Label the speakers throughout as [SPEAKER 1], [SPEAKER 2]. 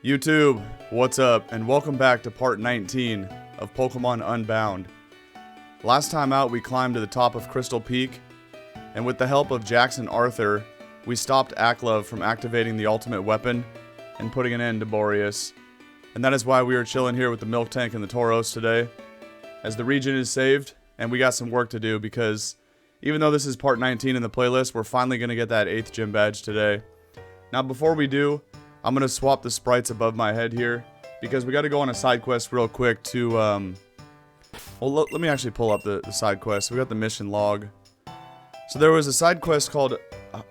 [SPEAKER 1] YouTube, what's up, and welcome back to part 19 of Pokémon Unbound. Last time out, we climbed to the top of Crystal Peak, and with the help of Jackson Arthur, we stopped Aklov from activating the ultimate weapon and putting an end to Borrius. And that is why we are chilling here with the Milk Tank and the Tauros today, as the region is saved, and we got some work to do because even though this is part 19 in the playlist, we're finally going to get that 8th gym badge today. Now before we do, I'm going to swap the sprites above my head here, because we got to go on a side quest real quick to, well, let me actually pull up the side quest. We got the mission log. So there was a side quest called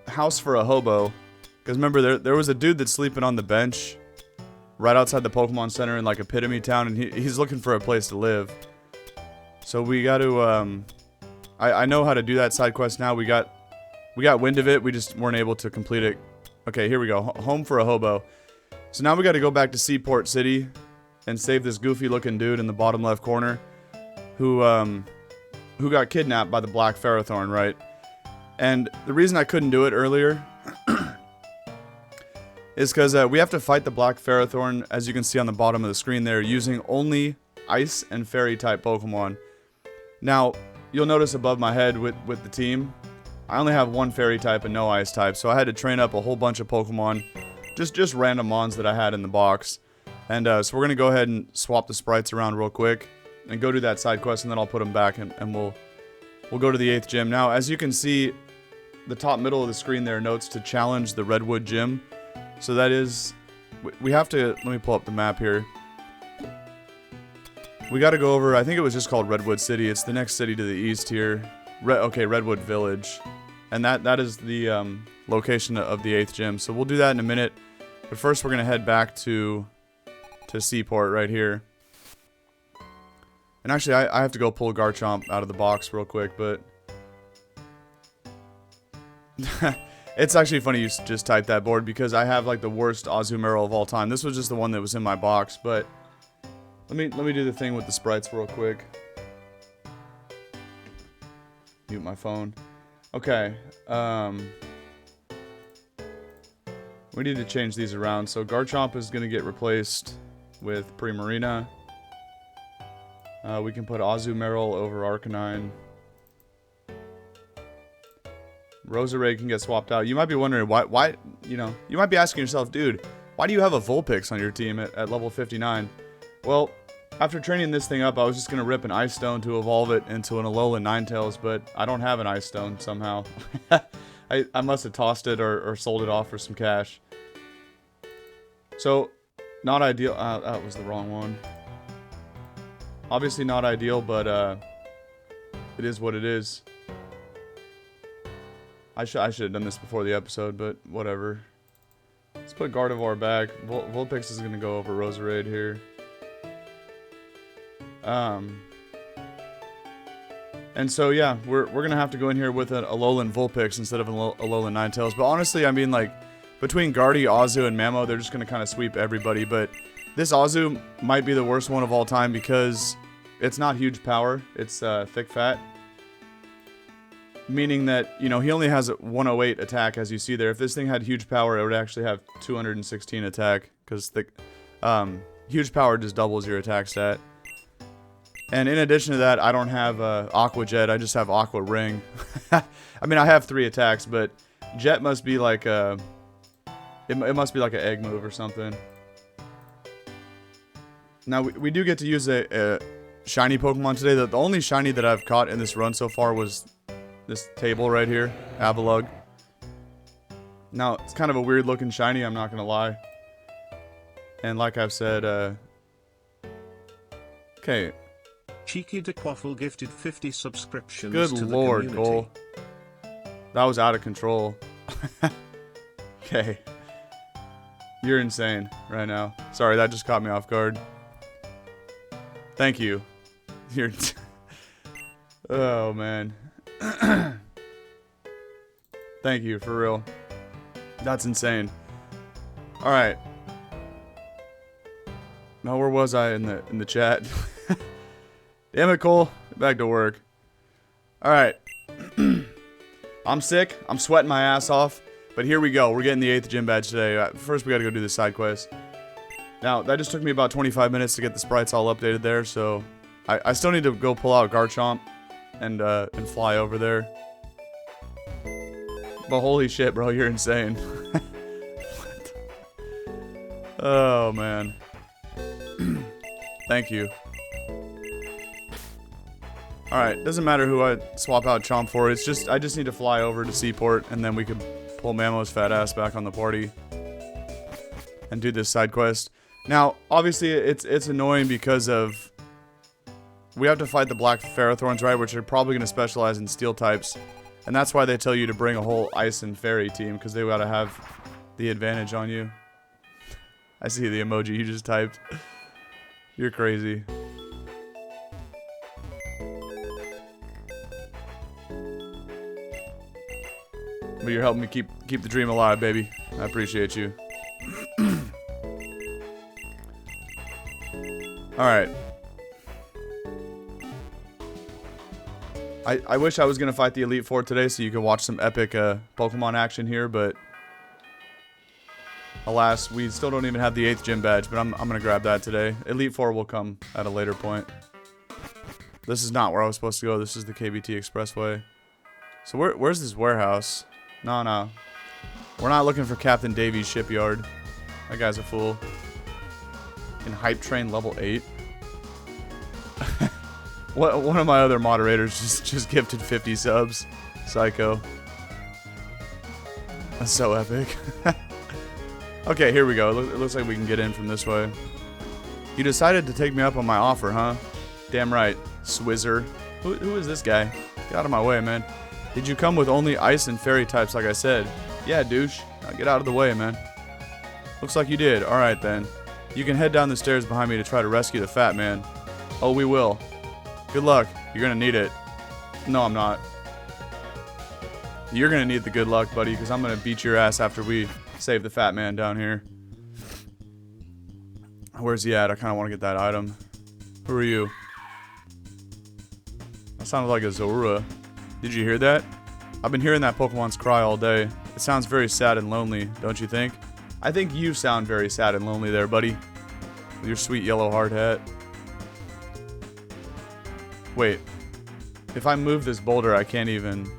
[SPEAKER 1] House for a Hobo, because remember, there was a dude that's sleeping on the bench right outside the Pokemon Center in like Epitome Town, and he's looking for a place to live. So we got to, I know how to do that side quest now. We got wind of it, we just weren't able to complete it. Okay, here we go. Home for a Hobo. So now we got to go back to Seaport City and save this goofy-looking dude in the bottom left corner, who got kidnapped by the Black Ferrothorn, right? And the reason I couldn't do it earlier is because we have to fight the Black Ferrothorn, as you can see on the bottom of the screen there, using only Ice and Fairy-type Pokemon. Now, you'll notice above my head with the team, I only have one Fairy type and no Ice type, so I had to train up a whole bunch of Pokemon, just random mons that I had in the box. And so we're going to go ahead and swap the sprites around real quick and go do that side quest, and then I'll put them back and we'll go to the 8th gym. Now, as you can see, the top middle of the screen there notes to challenge the Redwood gym. So that is, we have to, let me pull up the map here. We got to go over, I think it was just called Redwood City. It's the next city to the east here. Okay, Redwood Village. And that is the location of the 8th gym. So we'll do that in a minute. But first we're going to head back to Seaport right here. And actually, I have to go pull Garchomp out of the box real quick, but it's actually funny you just typed that, board, because I have like the worst Azumarill of all time. This was just the one that was in my box, but let me do the thing with the sprites real quick. Mute my phone. Okay, we need to change these around. So Garchomp is going to get replaced with Primarina. We can put Azumarill over Arcanine. Roserade can get swapped out. You might be wondering why, you know, you might be asking yourself, dude, why do you have a Vulpix on your team at level 59? Well, after training this thing up, I was just going to rip an Ice Stone to evolve it into an Alolan Ninetales, but I don't have an Ice Stone somehow. I must have tossed it or sold it off for some cash. So, not ideal. That was the wrong one. Obviously not ideal, but it is what it is. I should have done this before the episode, but whatever. Let's put Gardevoir back. Vulpix is going to go over Roserade here. And so yeah, we're gonna have to go in here with an Alolan Vulpix instead of an Alolan Ninetales. But honestly, I mean, like, between Guardy, Azu, and Mamo, they're just gonna kind of sweep everybody. But this Azu might be the worst one of all time because it's not huge power, it's thick fat. Meaning that, you know, he only has a 108 attack, as you see there. If this thing had huge power, it would actually have 216 attack, because huge power just doubles your attack stat. And in addition to that, I don't have Aqua Jet, I just have Aqua Ring. I mean, I have 3 attacks, but Jet must be like a... It must be like an egg move or something. Now, we do get to use a shiny Pokemon today. The only shiny that I've caught in this run so far was this table right here, Avalugg. Now, it's kind of a weird looking shiny, I'm not going to lie. And like I've said, okay...
[SPEAKER 2] Cheeky DeQuaffle gifted 50 subscriptions
[SPEAKER 1] Good
[SPEAKER 2] to the
[SPEAKER 1] lord,
[SPEAKER 2] community.
[SPEAKER 1] Cole. That was out of control. Okay. You're insane right now. Sorry, that just caught me off guard. Thank you. You're... Oh, man. Thank you, for real. That's insane. Alright. Now, where was I in the chat? Damn it, Cole. Get back to work. Alright. I'm sick. I'm sweating my ass off. But here we go. We're getting the 8th gym badge today. First, we gotta go do the side quest. Now, that just took me about 25 minutes to get the sprites all updated there, so I still need to go pull out Garchomp and fly over there. But holy shit, bro, you're insane. Oh, man. Thank you. Alright, doesn't matter who I swap out Chomp for, it's just, I just need to fly over to Seaport, and then we could pull Mamo's fat ass back on the party. And do this side quest. Now, obviously, it's annoying because of... We have to fight the Black Ferrothorns, right, which are probably going to specialize in Steel types. And that's why they tell you to bring a whole Ice and Fairy team, because they gotta have the advantage on you. I see the emoji you just typed. You're crazy. But you're helping me keep the dream alive, baby. I appreciate you. Alright. I wish I was going to fight the Elite Four today so you could watch some epic Pokemon action here, but... Alas, we still don't even have the 8th gym badge, but I'm going to grab that today. Elite Four will come at a later point. This is not where I was supposed to go. This is the KBT Expressway. So where's this warehouse? No. We're not looking for Captain Davies' shipyard. That guy's a fool. In Hype Train level 8. One of my other moderators just gifted 50 subs. Psycho. That's so epic. Okay, here we go. It looks like we can get in from this way. You decided to take me up on my offer, huh? Damn right, Swizzer. Who is this guy? Get out of my way, man. Did you come with only Ice and Fairy types like I said? Yeah, douche. Now get out of the way, man. Looks like you did. Alright, then. You can head down the stairs behind me to try to rescue the fat man. Oh, we will. Good luck. You're gonna need it. No, I'm not. You're gonna need the good luck, buddy, because I'm gonna beat your ass after we save the fat man down here. Where's he at? I kind of want to get that item. Who are you? That sounded like a Zorua. Did you hear that? I've been hearing that Pokemon's cry all day. It sounds very sad and lonely, don't you think? I think you sound very sad and lonely there, buddy. With your sweet yellow hard hat. Wait. If I move this boulder, I can't even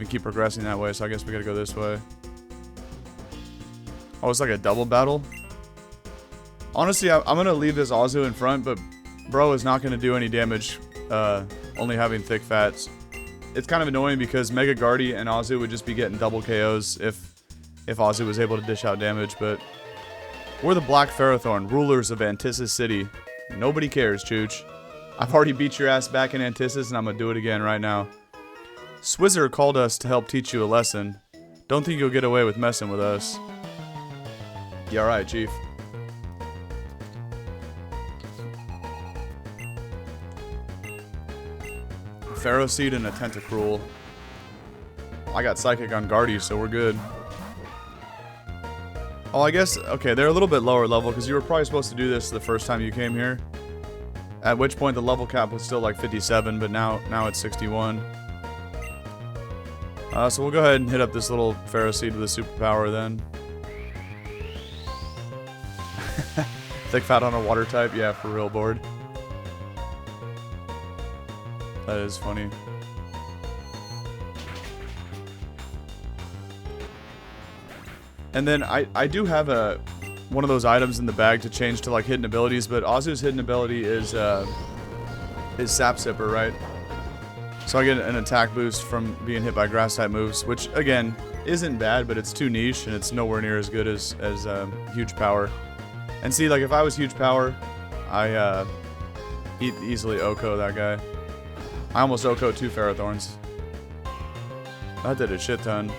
[SPEAKER 1] keep progressing that way, so I guess we gotta go this way. Oh, it's like a double battle? Honestly, I'm gonna leave this Azu in front, but bro is not gonna do any damage, only having thick fats. It's kind of annoying because Mega Guardy and Azu would just be getting double KOs if Azu was able to dish out damage, but... We're the Black Ferrothorn, rulers of Antissus City. Nobody cares, Chooch. I've already beat your ass back in Antissus, and I'm gonna do it again right now. Swizzer called us to help teach you a lesson. Don't think you'll get away with messing with us. Yeah, alright, Chief. Pharaoh Seed and a Tentacruel. I got Psychic on Guardy, so we're good. Oh, I guess, okay, they're a little bit lower level, because you were probably supposed to do this the first time you came here. At which point the level cap was still like 57, but now it's 61. So we'll go ahead and hit up this little Pharaoh Seed with a superpower then. Thick fat on a water type? Yeah, for real, board. That is funny. And then I do have one of those items in the bag to change to like hidden abilities, but Azu's hidden ability is Sap Sipper, right? So I get an attack boost from being hit by grass type moves, which again isn't bad, but it's too niche and it's nowhere near as good as huge power. And see, like if I was huge power, I easily Oko that guy. I almost Oko 2 Ferrothorns. That did a shit ton.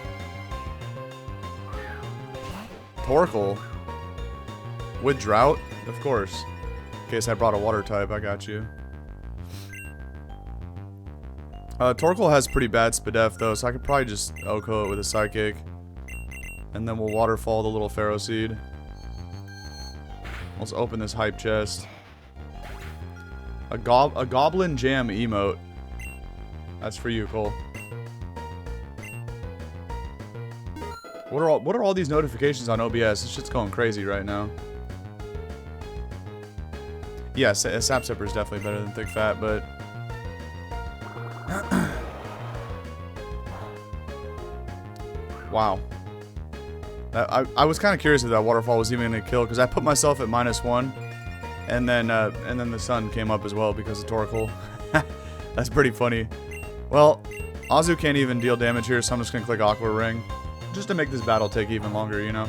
[SPEAKER 1] Torkoal with drought, of course. In case I brought a water type, I got you. Torkoal has pretty bad Spadef though, so I could probably just Oko it with a Psychic. And then we'll waterfall the little Pharaoh Seed. Let's open this hype chest. A Goblin Jam emote. That's for you, Cole. What are all these notifications on OBS? This shit's going crazy right now. Yes, a sap sipper is definitely better than thick fat, but wow. I was kind of curious if that waterfall was even gonna kill, because I put myself at -1, and then the sun came up as well because of Torkoal. That's pretty funny. Well, Azu can't even deal damage here, so I'm just gonna click Aqua Ring, just to make this battle take even longer, you know.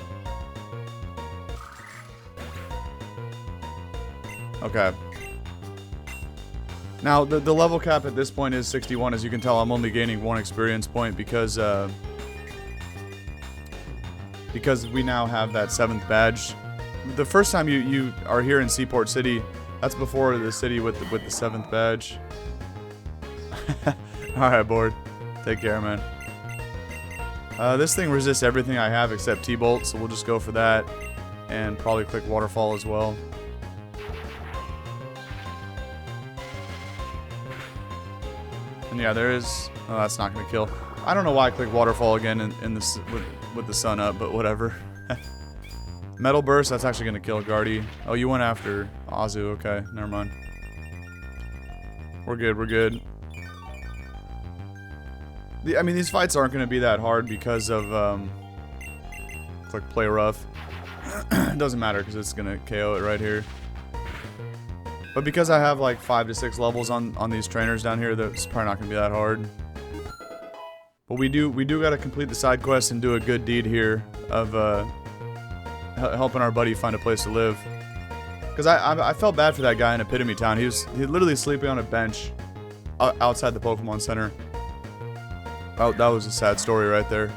[SPEAKER 1] Okay. Now the level cap at this point is 61. As you can tell, I'm only gaining 1 experience point because we now have that 7th badge. The first time you are here in Seaport City, that's before the city with the 7th badge. Alright, board. Take care, man. This thing resists everything I have except T-Bolt, so we'll just go for that. And probably click Waterfall as well. And yeah, there is... Oh, that's not going to kill. I don't know why I click Waterfall again in this with the sun up, but whatever. Metal Burst, that's actually going to kill Guardy. Oh, you went after Azu. Okay, never mind. We're good, we're good. I mean, these fights aren't going to be that hard because of... click Play Rough. It doesn't matter because it's going to KO it right here. But because I have like 5 to 6 levels on these trainers down here, that's probably not going to be that hard. But we do got to complete the side quest and do a good deed here of helping our buddy find a place to live. Because I felt bad for that guy in Epitome Town. He literally sleeping on a bench outside the Pokemon Center. Oh, that was a sad story right there.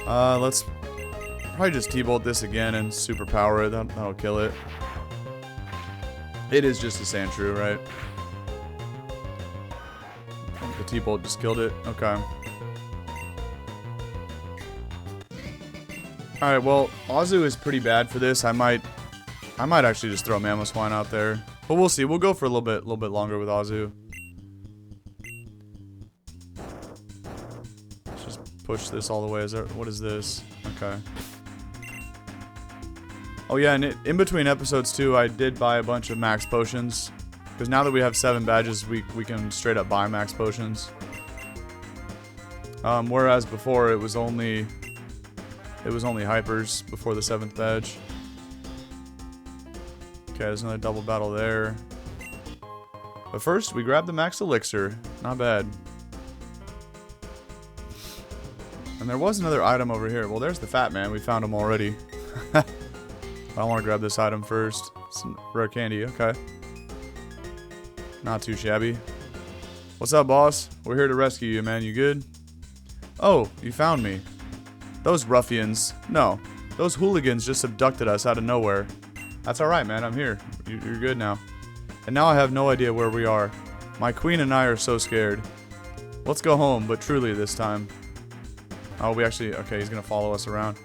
[SPEAKER 1] Let's probably just T-Bolt this again and superpower it. That'll kill it. It is just a Sandshrew, right? The T-Bolt just killed it. Okay. Alright, well, Azu is pretty bad for this. I might actually just throw Mamoswine out there. But we'll see. We'll go for a little bit longer with Azu. Let's just push this all the way. What is this? Okay. Oh yeah, and in between episodes too, I did buy a bunch of max potions. Because now that we have 7 badges, we can straight up buy max potions. Whereas before it was only hypers before the 7th badge. Okay, there's another double battle there. But first, we grab the max elixir. Not bad. And there was another item over here. Well, there's the fat man. We found him already. I want to grab this item first. Some rare candy. Okay. Not too shabby. What's up, boss? We're here to rescue you, man. You good? Oh, you found me. Those ruffians. No. Those hooligans just abducted us out of nowhere. That's alright, man. I'm here. You're good now. And now I have no idea where we are. My queen and I are so scared. Let's go home, but truly this time. Oh, we actually... Okay, he's gonna follow us around.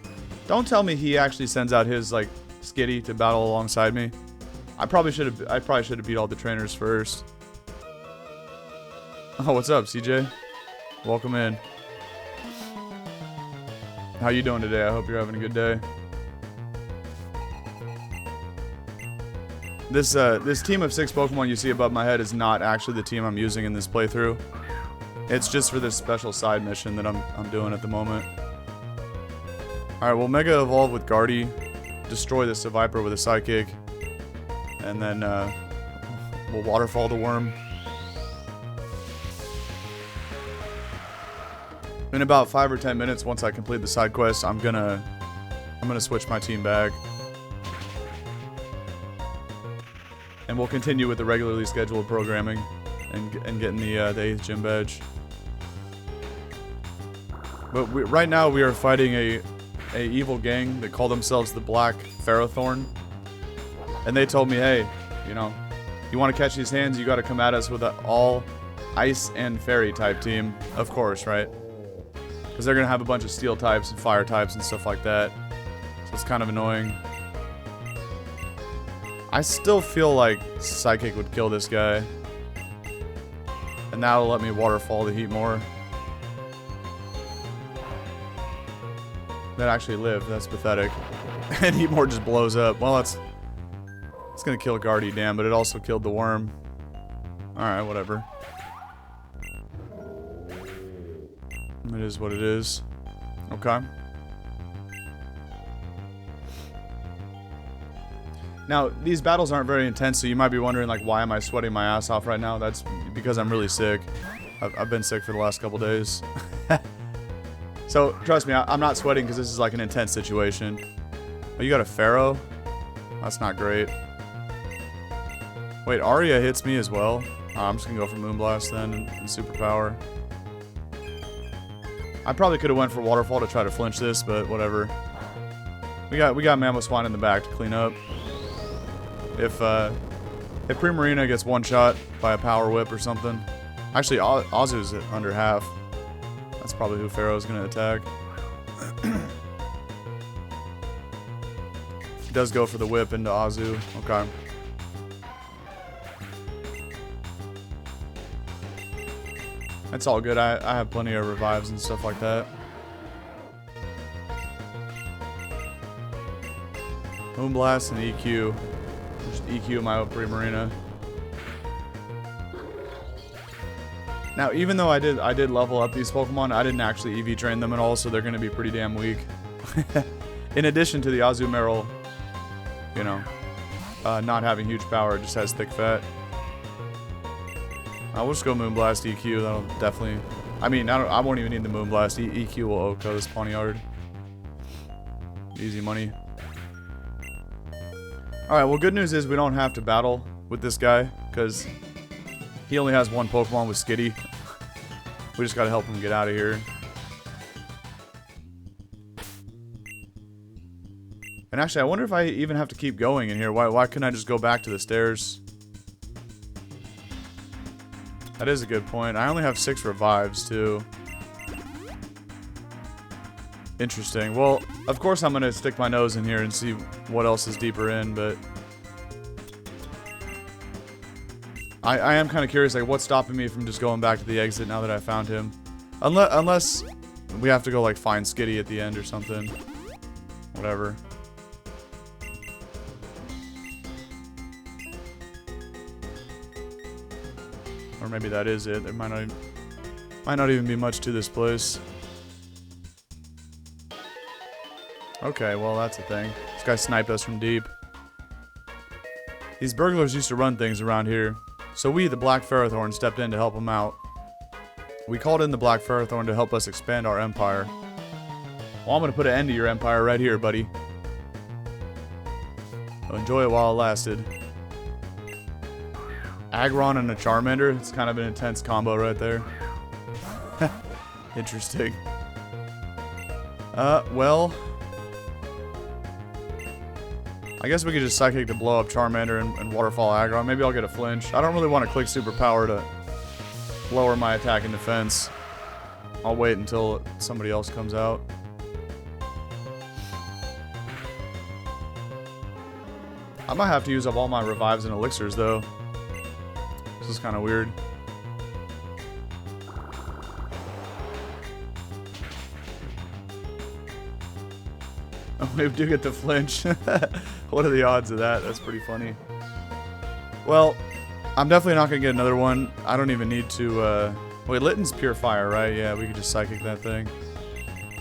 [SPEAKER 1] Don't tell me he actually sends out his, like... Skitty to battle alongside me. I probably should have beat all the trainers first. Oh, what's up, CJ? Welcome in. How you doing today? I hope you're having a good day. This team of 6 Pokemon you see above my head is not actually the team I'm using in this playthrough. It's just for this special side mission that I'm doing at the moment. All right, we'll Mega Evolve with Guardy. Destroy this Viper with a Psychic, and then we'll Waterfall the Worm. In about 5 or 10 minutes, once I complete the side quest, I'm gonna switch my team back, and we'll continue with the regularly scheduled programming and getting the 8th gym badge. But right now we are fighting a evil gang that call themselves the Black Ferrothorn. And they told me, hey, you know, you want to catch these hands, you got to come at us with an all ice and fairy type team. Of course, right? Because they're going to have a bunch of steel types and fire types and stuff like that. So it's kind of annoying. I still feel like Psychic would kill this guy. And that'll let me Waterfall the heat more. that actually live. That's pathetic. And Heatmore just blows up. Well, it's gonna kill Guardy Dam, but it also killed the worm. Alright, whatever. It is what it is. Okay. Now, these battles aren't very intense, so you might be wondering, like, why am I sweating my ass off right now? That's because I'm really sick. I've been sick for the last couple days. So, trust me, I'm not sweating because this is like an intense situation. Oh, you got a Pharaoh? That's not great. Wait, Arya hits me as well? Oh, I'm just gonna go for Moonblast then and Superpower. I probably could have went for Waterfall to try to flinch this, but whatever. We got Mamoswine in the back to clean up. If Primarina gets one shot by a Power Whip or something. Actually, Azu's at under half. That's probably who Pharaoh's gonna attack. He does go for the whip into Azu. Okay. That's all good. I have plenty of revives and stuff like that. Moonblast and EQ. Just EQ my Primarina. Now, even though I did level up these Pokemon, I didn't actually EV train them at all, so they're going to be pretty damn weak. In addition to the Azumarill, you know, not having huge power, it just has thick fat. I'll just go Moonblast EQ. That'll definitely. I mean, I won't even need the Moonblast. EQ will OHKO this Pawniard. Easy money. All right. Well, good news is we don't have to battle with this guy because he only has one Pokemon with Skitty. We just gotta help him get out of here. And actually, I wonder if I even have to keep going in here. Why couldn't I just go back to the stairs? That is a good point. I only have 6 revives, too. Interesting. Well, of course I'm going to stick my nose in here and see what else is deeper in, but... I am kind of curious, like, what's stopping me from just going back to the exit now that I found him? Unless we have to go, like, find Skitty at the end or something. Whatever. Or maybe that is it. There might not even be much to this place. Okay, well that's a thing. This guy sniped us from deep. These burglars used to run things around here, so we, the Black Ferrothorn, stepped in to help them out. We called in the Black Ferrothorn to help us expand our empire. Well, I'm gonna put an end to your empire right here, buddy. So enjoy it while it lasted. Aggron and a Charmander. It's kind of an intense combo right there. Interesting. Well... I guess we could just Psychic to blow up Charmander and Waterfall Aggron. Maybe I'll get a flinch. I don't really want to click Superpower to lower my attack and defense. I'll wait until somebody else comes out. I might have to use up all my revives and elixirs, though. This is kind of weird. Oh, we do get the flinch. What are the odds of that? That's pretty funny. Well, I'm definitely not going to get another one. I don't even need to... Wait, Litten's Pure Fire, right? Yeah, we could just Psychic that thing.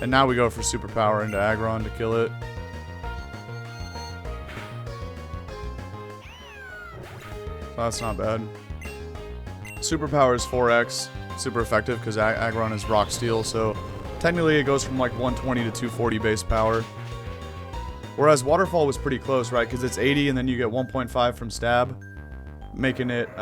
[SPEAKER 1] And now we go for Superpower into Aggron to kill it. So that's not bad. Superpower is 4x, super effective because Aggron is Rock Steel, so technically it goes from like 120 to 240 base power. Whereas Waterfall was pretty close, right? Because it's 80 and then you get 1.5 from Stab, making it, 80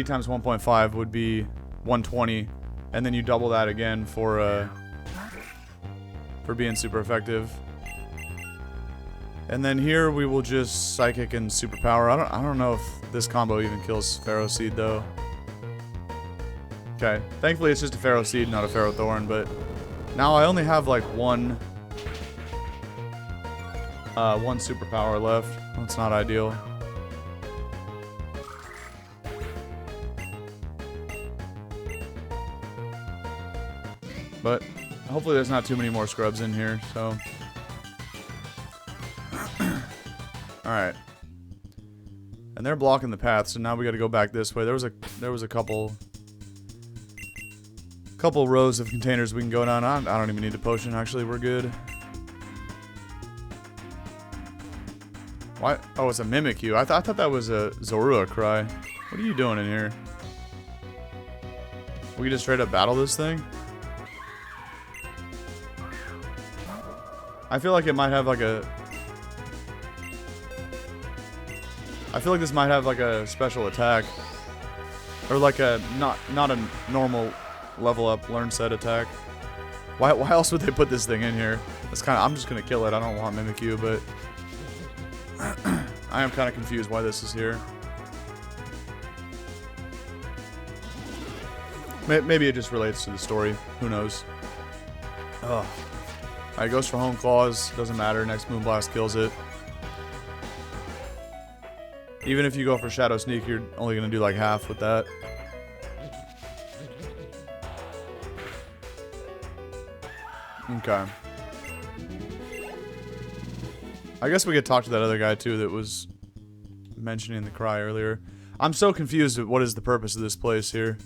[SPEAKER 1] times 1.5 would be 120, and then you double that again for being super effective. And then here we will just Psychic and Superpower. I don't know if this combo even kills Pharaoh Seed though. Okay, thankfully it's just a Pharaoh Seed, not a Ferrothorn, but now I only have like one Superpower left. That's not ideal. But hopefully there's not too many more scrubs in here, so. Alright. And they're blocking the path, so now we gotta go back this way. There was a couple rows of containers we can go down. I don't even need a potion, actually, we're good. Why? Oh, it's a Mimikyu. I thought that was a Zorua cry. What are you doing in here? We can just straight up battle this thing? I feel like it might have like a... I feel like this might have like a special attack. Or like a, not a normal level up learn set attack. Why else would they put this thing in here? That's kind of, I'm just gonna kill it. I don't want Mimikyu, but... I am kind of confused why this is here. Maybe it just relates to the story. Who knows? Ugh. Alright, goes for Home Claws. Doesn't matter. Next Moonblast kills it. Even if you go for Shadow Sneak, you're only going to do like half with that. Okay. I guess we could talk to that other guy too that was mentioning the cry earlier. I'm so confused at what is the purpose of this place here.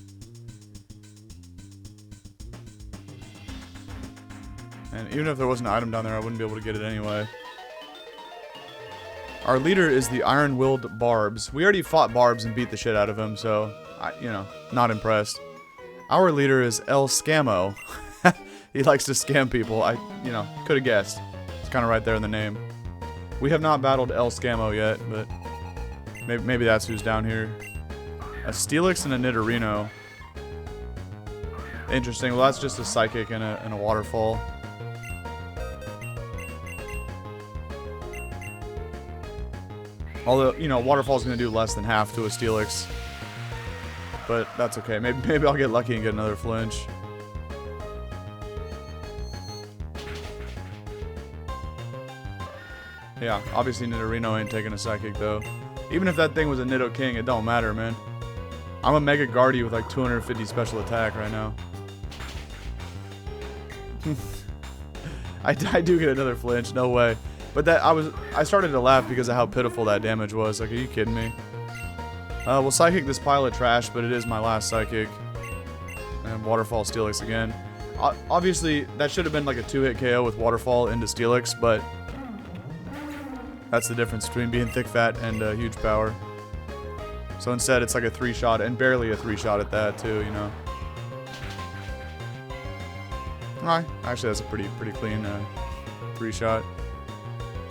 [SPEAKER 1] And even if there wasn't an item down there, I wouldn't be able to get it anyway. Our leader is the Iron-Willed Barbs. We already fought Barbs and beat the shit out of him, so, you know, not impressed. Our leader is El Scammo. He likes to scam people. You know, could have guessed. It's kind of right there in the name. We have not battled El Scammo yet, but maybe that's who's down here. A Steelix and a Nidorino. Interesting. Well, that's just a Psychic and a Waterfall. Although, you know, Waterfall's going to do less than half to a Steelix. But that's okay. Maybe I'll get lucky and get another flinch. Yeah, obviously Nidorino ain't taking a Psychic, though. Even if that thing was a Nido King, it don't matter, man. I'm a Mega Guardy with like 250 special attack right now. I do get another flinch, no way. But that I started to laugh because of how pitiful that damage was. Like, are you kidding me? We'll Psychic this pile of trash, but it is my last Psychic. And Waterfall Steelix again. Obviously, that should have been like a 2-hit KO with Waterfall into Steelix, but that's the difference between being thick fat and huge power. So instead, it's like a 3-shot, and barely a 3-shot at that too, you know. Alright, actually that's a pretty clean 3-shot.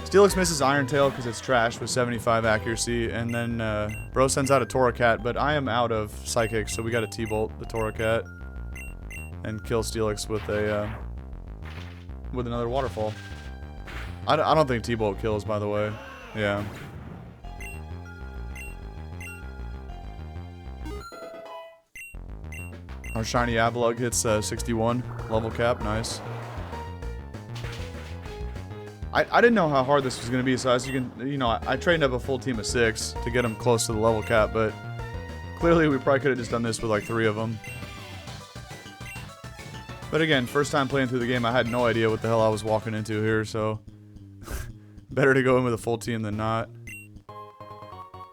[SPEAKER 1] Steelix misses Iron Tail because it's trash with 75 accuracy, and then Bro sends out a Torracat, but I am out of Psychic, so we got to T-Bolt the Torracat and kill Steelix with a with another Waterfall. I don't think T-Bolt kills, by the way. Yeah. Our shiny Avalugg hits 61 level cap, nice. I didn't know how hard this was going to be, so as you can, you know, I trained up a full team of 6 to get them close to the level cap, but clearly we probably could have just done this with like 3 of them. But again, first time playing through the game, I had no idea what the hell I was walking into here, so better to go in with a full team than not.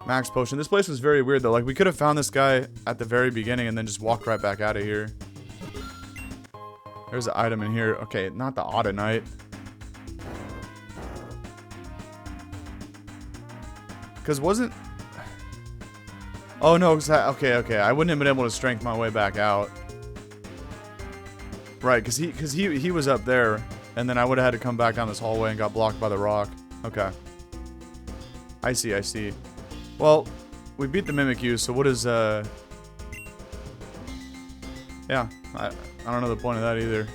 [SPEAKER 1] Max Potion. This place was very weird though, like we could have found this guy at the very beginning and then just walked right back out of here. There's an item in here. Okay, not the Audinite. Because wasn't... Oh no, okay. I wouldn't have been able to strength my way back out. Right, because he was up there, and then I would have had to come back down this hallway and got blocked by the rock. Okay. I see. Well, we beat the Mimikyu, so what is, Yeah, I don't know the point of that either.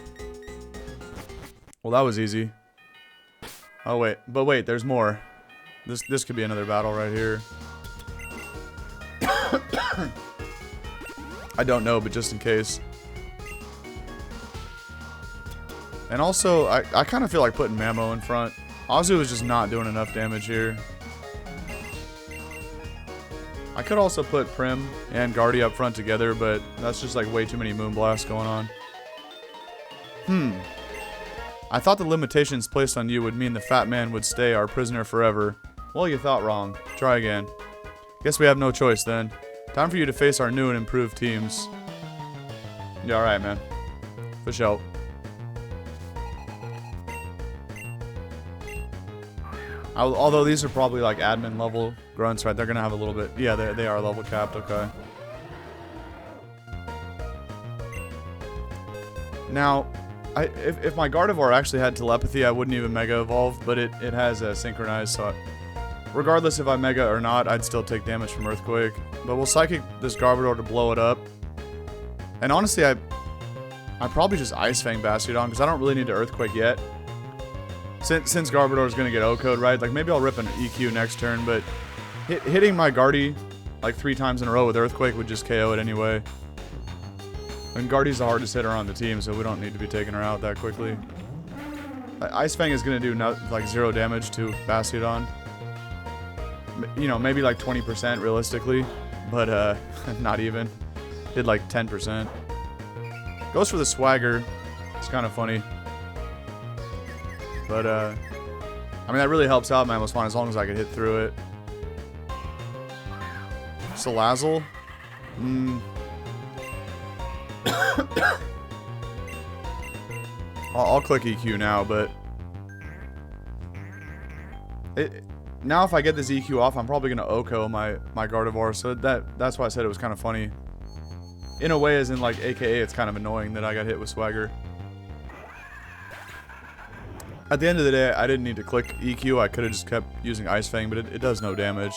[SPEAKER 1] Well, that was easy. Oh, wait, there's more. This could be another battle right here. I don't know, but just in case. And also, I kind of feel like putting Mamo in front. Azu is just not doing enough damage here. I could also put Prim and Guardy up front together, but that's just like way too many Moonblasts going on. I thought the limitations placed on you would mean the fat man would stay our prisoner forever. Well, you thought wrong. Try again. Guess we have no choice then. Time for you to face our new and improved teams. Yeah, alright, man. For sure. Although these are probably like admin level grunts, right? They're gonna have a little bit. Yeah, they are level capped. Okay. Now, if my Gardevoir actually had telepathy, I wouldn't even Mega Evolve, but it has synchronized, so regardless if I Mega or not, I'd still take damage from Earthquake. But we'll Psychic this Gardevoir to blow it up. And honestly, I probably just Ice Fang Bastiodon, because I don't really need to Earthquake yet. Since Gardevoir is going to get O-Code, right? Like, maybe I'll rip an EQ next turn, but hitting my Guardy like 3 times in a row with Earthquake would just KO it anyway. And Guardy's the hardest hitter on the team, so we don't need to be taking her out that quickly. Ice Fang is going to do like 0 damage to Bastiodon. You know, maybe like 20% realistically, but not even. Did like 10%. Goes for the Swagger. It's kind of funny. But, I mean, that really helps out Mamoswine as long as I can hit through it. Salazzle? I'll click EQ now, but... now if I get this EQ off, I'm probably going to OHKO my Gardevoir, so that's why I said it was kind of funny. In a way, as in, like, AKA, it's kind of annoying that I got hit with Swagger. At the end of the day, I didn't need to click EQ. I could have just kept using Ice Fang, but it does no damage.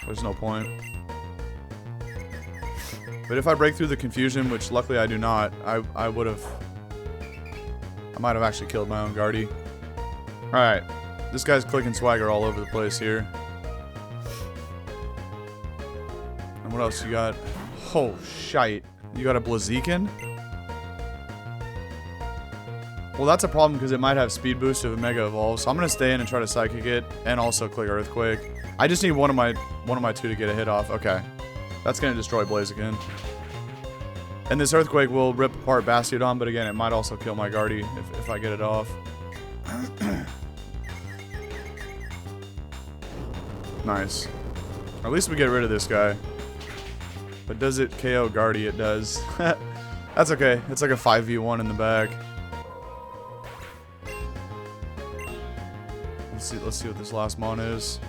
[SPEAKER 1] There's no point. But if I break through the confusion, which luckily I do not, I would have... I might have actually killed my own Guardy. Alright. This guy's clicking Swagger all over the place here. And what else you got? Oh, shite. You got a Blaziken? Well, that's a problem because it might have Speed Boost if it Mega Evolves. So I'm going to stay in and try to Psychic it and also click Earthquake. I just need one of my 2 to get a hit off. Okay. That's going to destroy Blaziken. And this Earthquake will rip apart Bastiodon, but again, it might also kill my Guardy if I get it off. Nice. At least we get rid of this guy. But does it KO Guardy? It does. That's okay. It's like a 5v1 in the back. Let's see what this last mon is.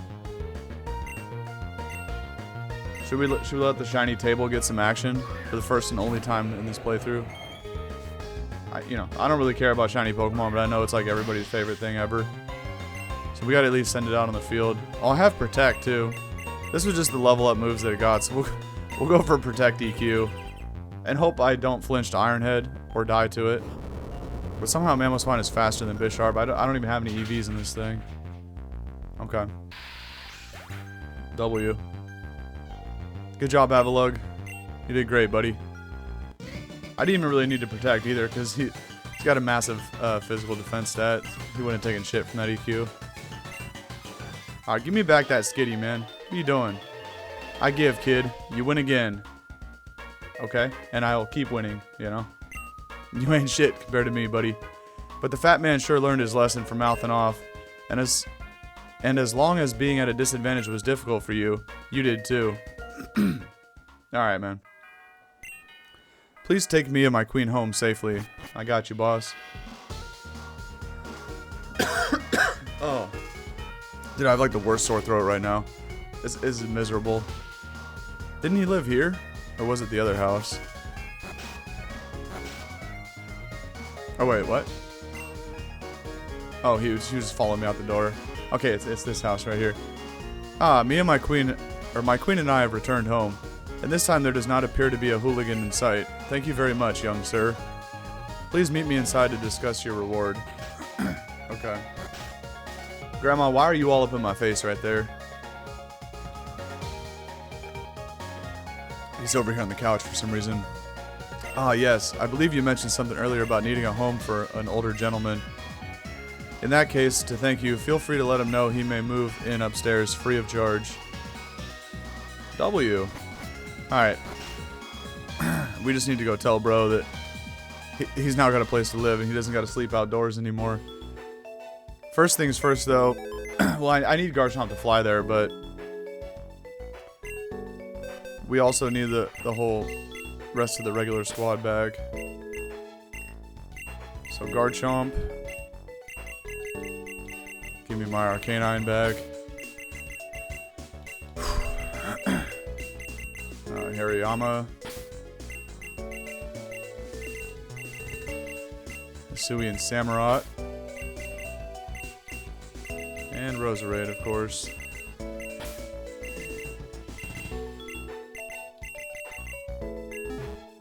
[SPEAKER 1] Should we let the shiny table get some action for the first and only time in this playthrough? I don't really care about shiny Pokemon, but I know it's like everybody's favorite thing ever. So we gotta at least send it out on the field. Oh, I have Protect too. This was just the level up moves that it got, so we'll go for Protect EQ. And hope I don't flinch to Iron Head or die to it. But somehow Mamoswine is faster than Bisharp. I don't even have any EVs in this thing. Okay. W. Good job, Avalugg. You did great, buddy. I didn't even really need to Protect either, because he's got a massive physical defense stat. He wouldn't have taken shit from that EQ. Alright, give me back that Skitty, man. What are you doing? I give, kid. You win again. Okay? And I'll keep winning, you know? You ain't shit compared to me, buddy. But the fat man sure learned his lesson from mouthing off. And as long as being at a disadvantage was difficult for you, you did too. Alright, man. Please take me and my queen home safely. I got you, boss. Oh. Dude, I have like the worst sore throat right now. This is miserable. Didn't he live here? Or was it the other house? Oh, wait, what? Oh, he was just following me out the door. Okay, it's this house right here. Ah, me and my queen and I have returned home. And this time there does not appear to be a hooligan in sight. Thank you very much, young sir. Please meet me inside to discuss your reward. Okay. Grandma, why are you all up in my face right there? He's over here on the couch for some reason. Ah, yes. I believe you mentioned something earlier about needing a home for an older gentleman. In that case, to thank you, feel free to let him know he may move in upstairs free of charge. W. Alright. We just need to go tell bro that he's now got a place to live and he doesn't got to sleep outdoors anymore. First things first, though. Well, I need Garchomp to fly there, but we also need the whole rest of the regular squad back. So Garchomp, give me my Arcanine back. Hariyama, Hisui and Samurott, and Roserade, of course.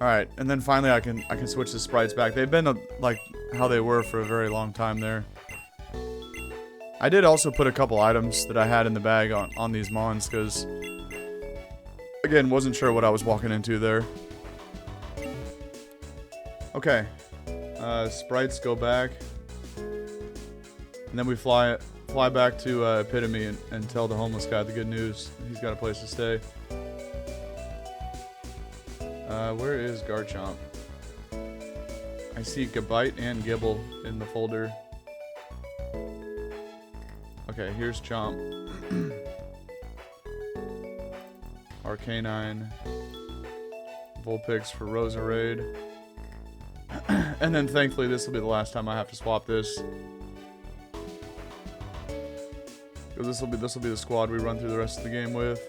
[SPEAKER 1] Alright, and then finally I can switch the sprites back. They've been like how they were for a very long time there. I did also put a couple items that I had in the bag on these mons, because again, wasn't sure what I was walking into there. Okay. Sprites go back. And then we fly back to Epitome and tell the homeless guy the good news. He's got a place to stay. Where is Garchomp? I see Gabite and Gibble in the folder. Okay, here's Chomp. Arcanine. Vulpix for Roserade. And then thankfully this will be the last time I have to swap this. Because this will be the squad we run through the rest of the game with.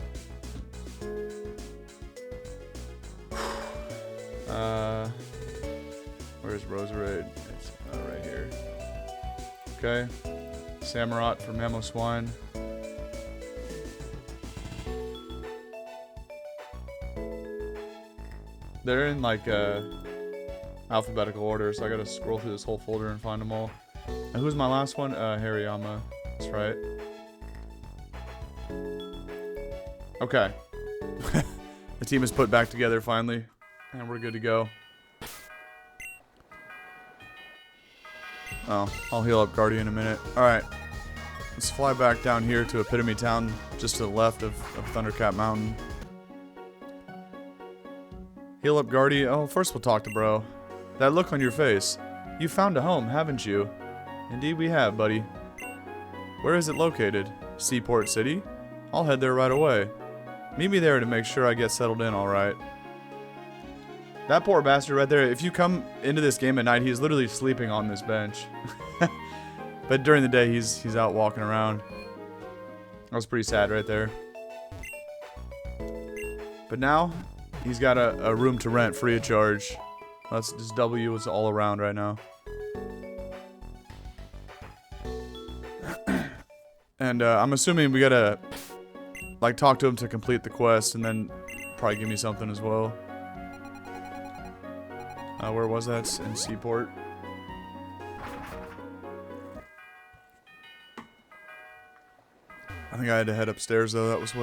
[SPEAKER 1] Where's Roserade? It's right here. Okay. Samurott for Mamoswine. They're in like alphabetical order, so I gotta scroll through this whole folder and find them all. And who's my last one? Hariyama. That's right. Okay. The team is put back together finally, and we're good to go. Oh, I'll heal up Guardian in a minute. Alright. Let's fly back down here to Epitome Town, just to the left of Thundercat Mountain. Heal up Guardian. Oh, first we'll talk to bro. That look on your face. You found a home, haven't you? Indeed we have, buddy. Where is it located? Seaport City? I'll head there right away. Meet me there to make sure I get settled in alright. That poor bastard right there, if you come into this game at night, he's literally sleeping on this bench. But during the day, he's out walking around. That was pretty sad right there. But now, he's got a room to rent free of charge. That's just W is all around right now. And I'm assuming we gotta like talk to him to complete the quest, and then probably give me something as well. Where was that? In Seaport. I think I had to head upstairs though. That's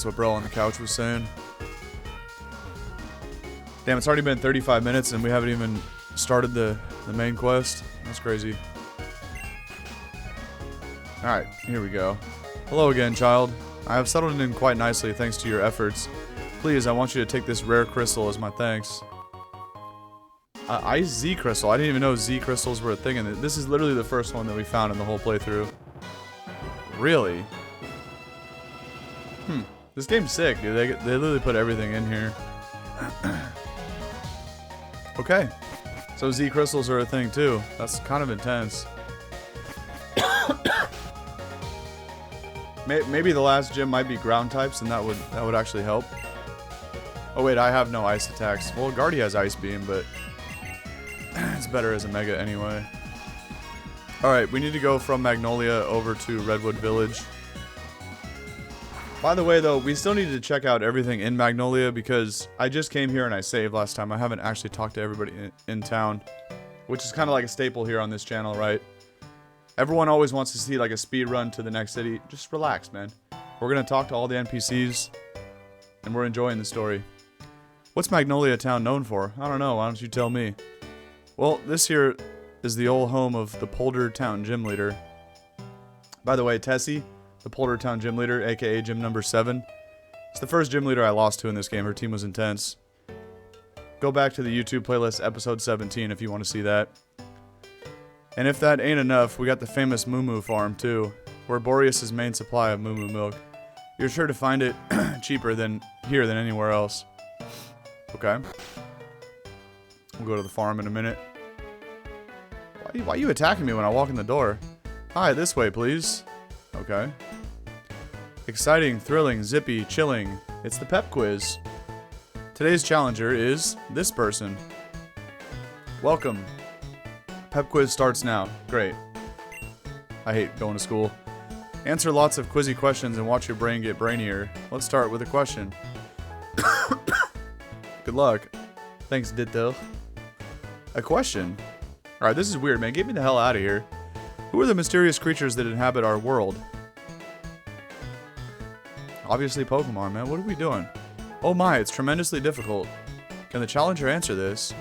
[SPEAKER 1] what bro on the couch was saying. Damn, it's already been 35 minutes and we haven't even started the main quest. That's crazy. Alright, here we go. Hello again, child. I have settled in quite nicely thanks to your efforts. Please, I want you to take this rare crystal as my thanks. Ice Z crystal. I didn't even know Z crystals were a thing, and this is literally the first one that we found in the whole playthrough. Really? This game's sick, dude. They literally put everything in here. Okay. So Z crystals are a thing too. That's kind of intense. Maybe the last gym might be ground types, and that would actually help. Oh wait, I have no ice attacks. Well, Guardy has Ice Beam, but it's better as a Mega anyway. Alright, we need to go from Magnolia over to Redwood Village. By the way, though, we still need to check out everything in Magnolia, because I just came here and I saved last time. I haven't actually talked to everybody in town, which is kind of like a staple here on this channel, right? Everyone always wants to see like a speed run to the next city. Just relax, man. We're going to talk to all the NPCs, and we're enjoying the story. What's Magnolia Town known for? I don't know. Why don't you tell me? Well, this here is the old home of the Polder Town Gym Leader. By the way, Tessie, the Polder Town Gym Leader, aka Gym number 7. It's the first gym leader I lost to in this game. Her team was intense. Go back to the YouTube playlist, episode 17, if you want to see that. And if that ain't enough, we got the famous Moo Moo farm, too, where Borrius' main supply of Moo Moo milk. You're sure to find it cheaper than here than anywhere else. Okay. We'll go to the farm in a minute. Why are you attacking me when I walk in the door? Hi, this way, please. Okay. Exciting, thrilling, zippy, chilling. It's the pep quiz. Today's challenger is this person. Welcome. Pep quiz starts now. Great. I hate going to school. Answer lots of quizzy questions and watch your brain get brainier. Let's start with a question. Good luck. Thanks, Ditto. A question. Alright, this is weird, man. Get me the hell out of here. Who are the mysterious creatures that inhabit our world? Obviously Pokemon, man. What are we doing? Oh my, it's tremendously difficult. Can the challenger answer this?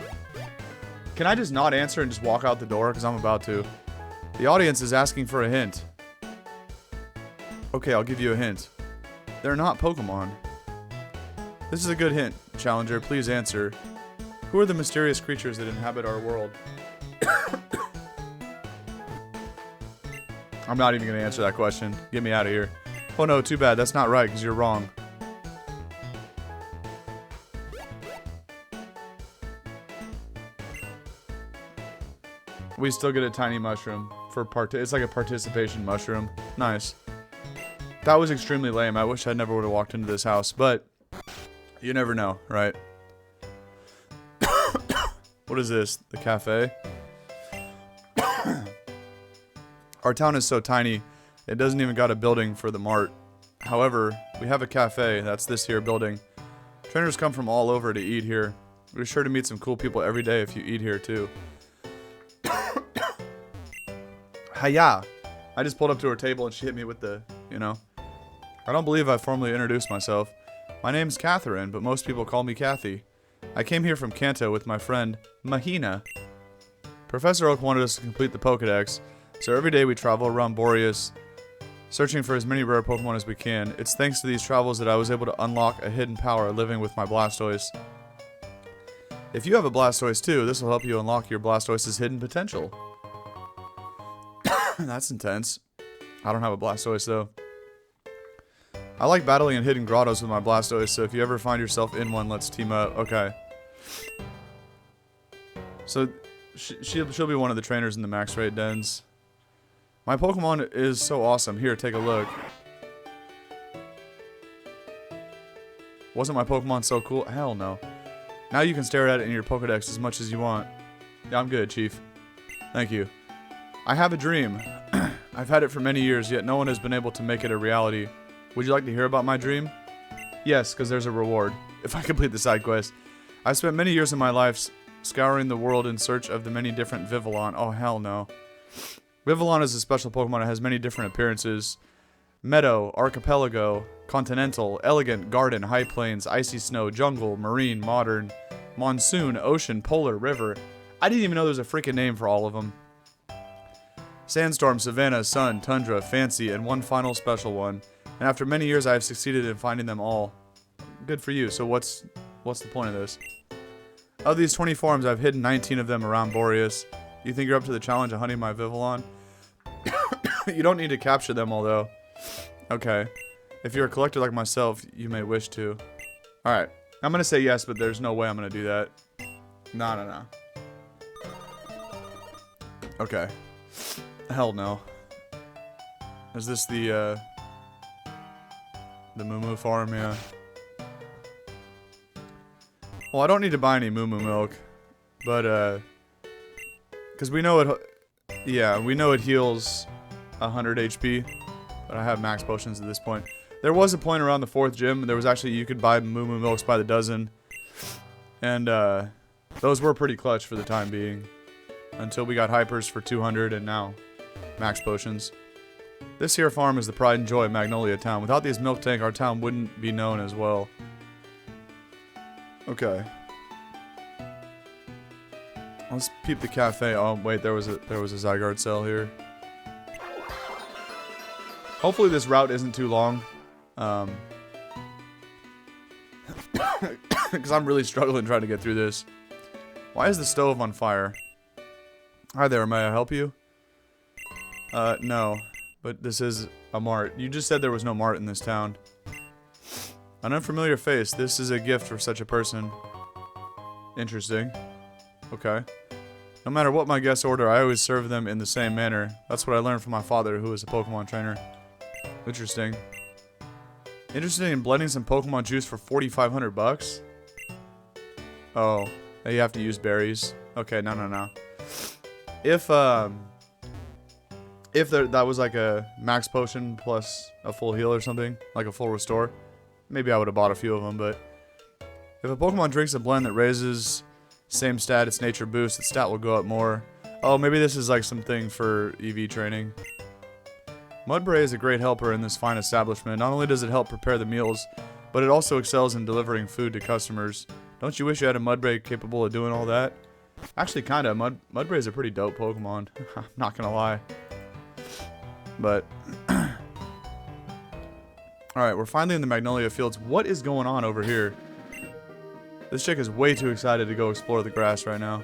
[SPEAKER 1] Can I just not answer and just walk out the door? Because I'm about to. The audience is asking for a hint. Okay, I'll give you a hint. They're not Pokemon. This is a good hint, challenger. Please answer. Who are the mysterious creatures that inhabit our world? I'm not even going to answer that question. Get me out of here. Oh no, too bad. That's not right, because you're wrong. We still get a tiny mushroom for it's like a participation mushroom. Nice. That was extremely lame. I wish I never would have walked into this house, but you never know, right? What is this? The cafe? Our town is so tiny, it doesn't even got a building for the mart. However, we have a cafe. That's this here building. Trainers come from all over to eat here. We're sure to meet some cool people every day if you eat here too. Hiya! I just pulled up to her table and she hit me with the, you know. I don't believe I formally introduced myself. My name's Catherine, but most people call me Kathy. I came here from Kanto with my friend, Mahina. Professor Oak wanted us to complete the Pokedex, so every day we travel around Borrius, searching for as many rare Pokemon as we can. It's thanks to these travels that I was able to unlock a hidden power living with my Blastoise. If you have a Blastoise too, this will help you unlock your Blastoise's hidden potential. That's intense. I don't have a Blastoise though. I like battling in hidden grottos with my Blastoise, so if you ever find yourself in one, let's team up. Okay. So, she'll be one of the trainers in the max raid dens. My Pokemon is so awesome. Here, take a look. Wasn't my Pokemon so cool? Hell no. Now you can stare at it in your Pokedex as much as you want. Yeah, I'm good, Chief. Thank you. I have a dream. I've had it for many years, yet no one has been able to make it a reality. Would you like to hear about my dream? Yes, because there's a reward if I complete the side quest. I've spent many years of my life scouring the world in search of the many different Vivillon. Oh, hell no. Vivillon is a special Pokemon that has many different appearances. Meadow, Archipelago, Continental, Elegant, Garden, High Plains, Icy Snow, Jungle, Marine, Modern, Monsoon, Ocean, Polar, River. I didn't even know there was a freaking name for all of them. Sandstorm, Savannah, Sun, Tundra, Fancy, and one final special one. And after many years, I have succeeded in finding them all. Good for you. So what's the point of this? Of these 20 forms, I've hidden 19 of them around Borrius. You think you're up to the challenge of hunting my Vivillon? You don't need to capture them all, though. Okay. If you're a collector like myself, you may wish to. Alright. I'm going to say yes, but there's no way I'm going to do that. No. Okay. Hell no. Is this the Moo Moo farm? Yeah. Well, I don't need to buy any Moo Moo milk, but because we know it. Yeah, we know it heals 100 HP, but I have max potions at this point. There was a point around the 4th gym. There was actually you could buy Moo Moo milks by the dozen, and those were pretty clutch for the time being, until we got hypers for 200, and now max potions. This here farm is the pride and joy of Magnolia Town. Without these milk tank, our town wouldn't be known as well. Okay. Let's peep the cafe. Oh wait, there was a Zygarde cell here. Hopefully this route isn't too long. Because I'm really struggling trying to get through this. Why is the stove on fire? Hi there, may I help you? No. But this is a mart. You just said there was no mart in this town. An unfamiliar face. This is a gift for such a person. Interesting. Okay. No matter what my guests order, I always serve them in the same manner. That's what I learned from my father, who is a Pokemon trainer. Interesting. Interested in blending some Pokemon juice for 4,500 bucks? Oh, you have to use berries. Okay, no. If that was like a max potion plus a full heal or something, like a full restore, maybe I would have bought a few of them, but if a Pokemon drinks a blend that raises same stat, its nature boost, its stat will go up more. Oh, maybe this is like something for EV training. Mudbray is a great helper in this fine establishment. Not only does it help prepare the meals, but it also excels in delivering food to customers. Don't you wish you had a Mudbray capable of doing all that? Actually, kinda. Mudbray is a pretty dope Pokemon. I'm not gonna lie. But alright, we're finally in the Magnolia Fields. What is going on over here? This chick is way too excited to go explore the grass right now.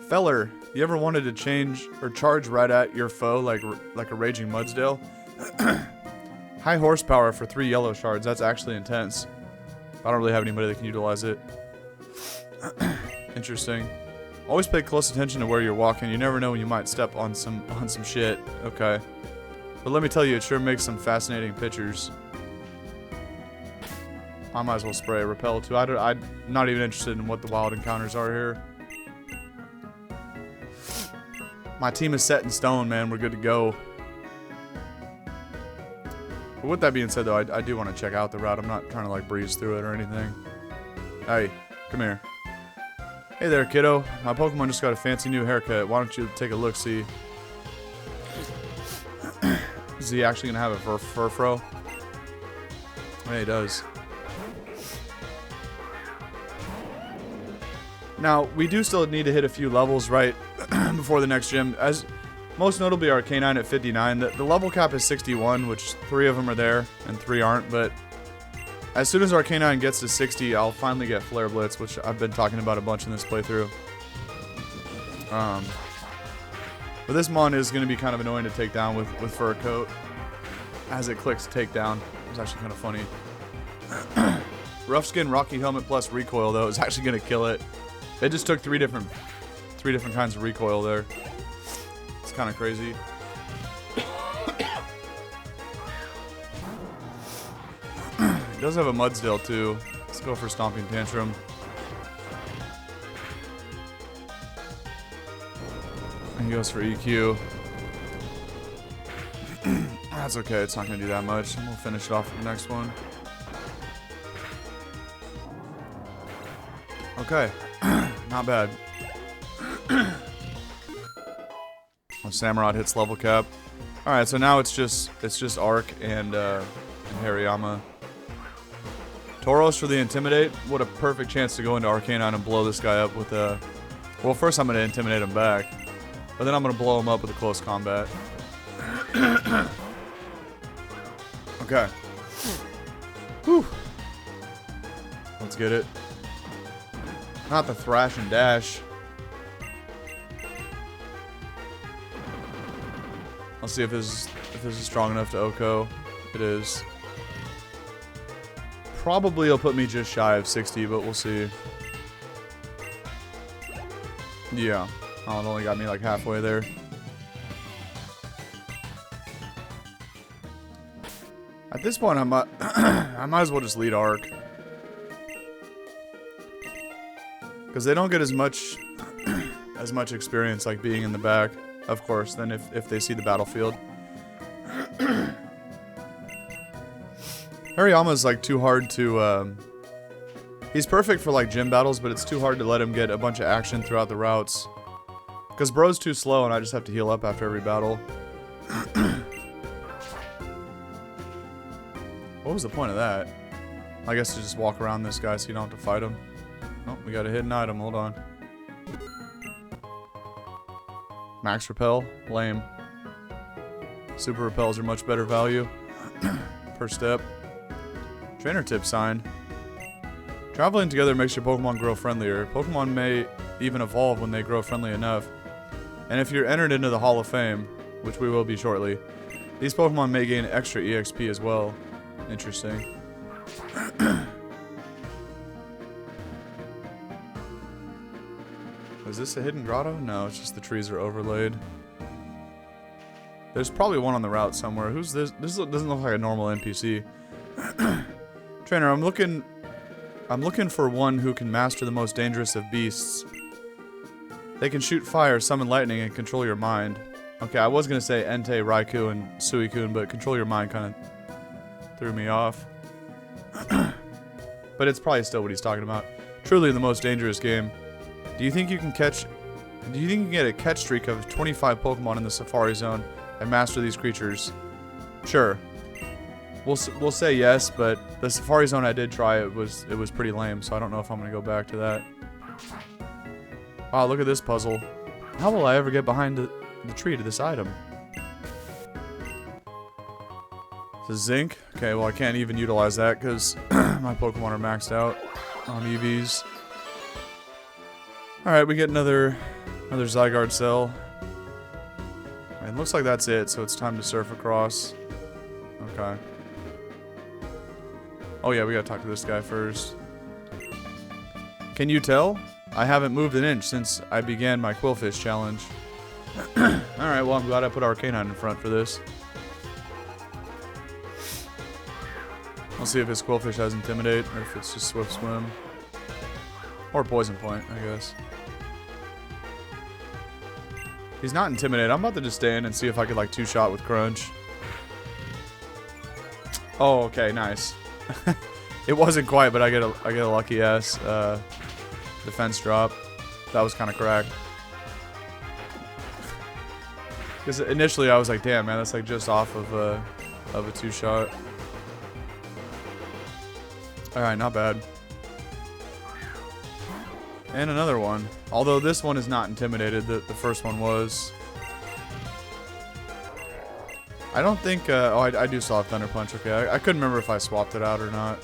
[SPEAKER 1] Feller, you ever wanted to change or charge right at your foe like a raging Mudsdale? High horsepower for 3 yellow shards. That's actually intense. I don't really have anybody that can utilize it. Interesting. Always pay close attention to where you're walking. You never know when you might step on some shit. Okay. But let me tell you, it sure makes some fascinating pictures. I might as well spray repel too. I'm not even interested in what the wild encounters are here. My team is set in stone, man. We're good to go. But with that being said, though, I do want to check out the route. I'm not trying to like breeze through it or anything. Hey, come here. Hey there, kiddo. My Pokemon just got a fancy new haircut. Why don't you take a look-see? Is he actually gonna have a fur fro? Yeah, he does. Now, we do still need to hit a few levels right before the next gym. As most notably Arcanine at 59. The level cap is 61, which 3 of them are there and 3 aren't. But as soon as Arcanine gets to 60, I'll finally get Flare Blitz, which I've been talking about a bunch in this playthrough. But this Mon is going to be kind of annoying to take down with Fur Coat. As it clicks takedown. It's actually kind of funny. Rough Skin, Rocky Helmet plus Recoil, though, is actually going to kill it. It just took three different kinds of recoil there. It's kind of crazy. It does have a Mudsdale too. Let's go for Stomping Tantrum. And he goes for EQ. That's okay, it's not going to do that much. And we'll finish it off with the next one. Okay. Not bad. Oh, Samurott hits level cap. Alright, so now it's just Arc and Hariyama. Tauros for the Intimidate. What a perfect chance to go into Arcanine and blow this guy up with a... Well, first I'm going to Intimidate him back. But then I'm going to blow him up with a close combat. Okay. Whew. Let's get it. Not the Thrash and Dash. I'll see if this is strong enough to OHKO. It is. Probably it'll put me just shy of 60, but we'll see. Yeah. Oh, it only got me like halfway there. At this point, I might as well just lead Arc. Because they don't get as much experience like being in the back, of course, than if they see the battlefield. Hariyama's like too hard to he's perfect for like gym battles, but it's too hard to let him get a bunch of action throughout the routes. Because bro's too slow and I just have to heal up after every battle. What was the point of that? I guess to just walk around this guy so you don't have to fight him. Oh, we got a hidden item. Hold on. Max Repel. Lame. Super Repels are much better value per step. Trainer Tip sign. Traveling together makes your Pokemon grow friendlier. Pokemon may even evolve when they grow friendly enough. And if you're entered into the Hall of Fame, which we will be shortly, these Pokemon may gain extra EXP as well. Interesting. Is this a hidden grotto? No, it's just the trees are overlaid. There's probably one on the route somewhere. Who's this? This doesn't look like a normal NPC. Trainer, I'm looking for one who can master the most dangerous of beasts. They can shoot fire, summon lightning, and control your mind. Okay, I was gonna say Entei, Raikou, and Suicune, but control your mind kind of threw me off. But it's probably still what he's talking about. Truly the most dangerous game. Do you think you can get a catch streak of 25 Pokemon in the Safari Zone and master these creatures? Sure. We'll say yes, but the Safari Zone I did try, it was pretty lame, so I don't know if I'm gonna go back to that. Wow, look at this puzzle. How will I ever get behind the tree to this item? It's a zinc. Okay, well I can't even utilize that because my Pokemon are maxed out on EVs. Alright, we get another Zygarde cell. And looks like that's it, so it's time to surf across. Okay. Oh yeah, we gotta talk to this guy first. Can you tell? I haven't moved an inch since I began my Quillfish challenge. Alright, well I'm glad I put Arcanine in front for this. We'll see if his Quillfish has Intimidate, or if it's just Swift Swim. Or Poison Point, I guess. He's not Intimidated. I'm about to just stay in and see if I could like two-shot with Crunch. Oh, okay, nice. It wasn't quite, but I get a lucky ass defense drop. That was kind of cracked. Because initially I was like, damn man, that's like just off of a two-shot. All right, not bad. And another one. Although this one is not intimidated. The first one was. I don't think... oh, I do still have Thunder Punch. Okay, I couldn't remember if I swapped it out or not.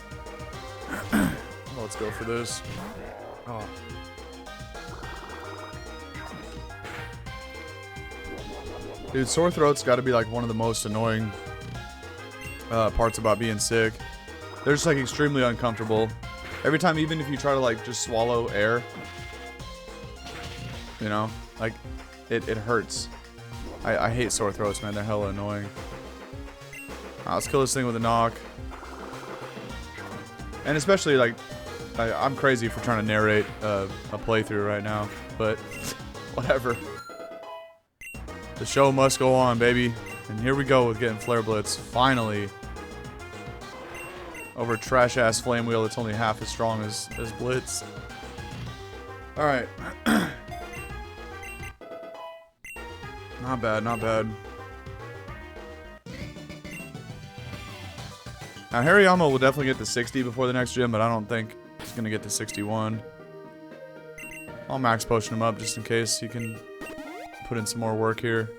[SPEAKER 1] Well, let's go for this. Oh. Dude, sore throat's got to be like one of the most annoying parts about being sick. They're just like extremely uncomfortable. Every time, even if you try to like just swallow air, you know, like it hurts. I hate sore throats, man. They're hella annoying. Let's kill this thing with a knock. And especially like, I'm crazy for trying to narrate a playthrough right now, but whatever. The show must go on, baby. And here we go with getting Flare Blitz, finally. Over trash-ass Flame Wheel that's only half as strong as Blitz. Alright. Not bad, not bad. Now, Hariyama will definitely get to 60 before the next gym, but I don't think he's going to get to 61. I'll max potion him up just in case he can put in some more work here.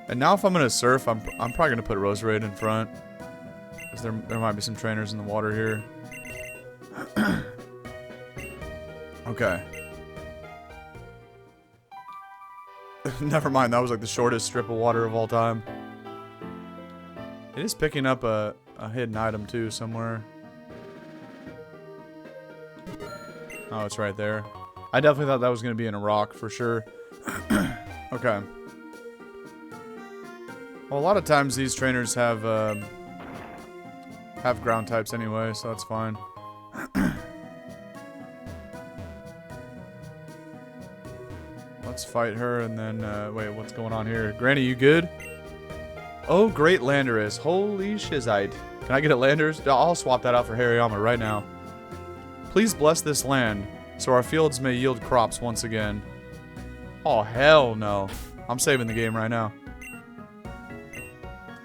[SPEAKER 1] And now if I'm going to surf, I'm probably going to put Roserade in front. Because there might be some trainers in the water here. Okay. Never mind, that was like the shortest strip of water of all time. It is picking up a hidden item too somewhere. Oh, it's right there. I definitely thought that was going to be in a rock for sure. Okay. Well, a lot of times these trainers have ground types anyway, so that's fine. Let's fight her and then, wait, what's going on here? Granny, you good? Oh, great Landorus. Holy shizite. Can I get a Landorus? I'll swap that out for Hariyama right now. Please bless this land, so our fields may yield crops once again. Oh, hell no. I'm saving the game right now.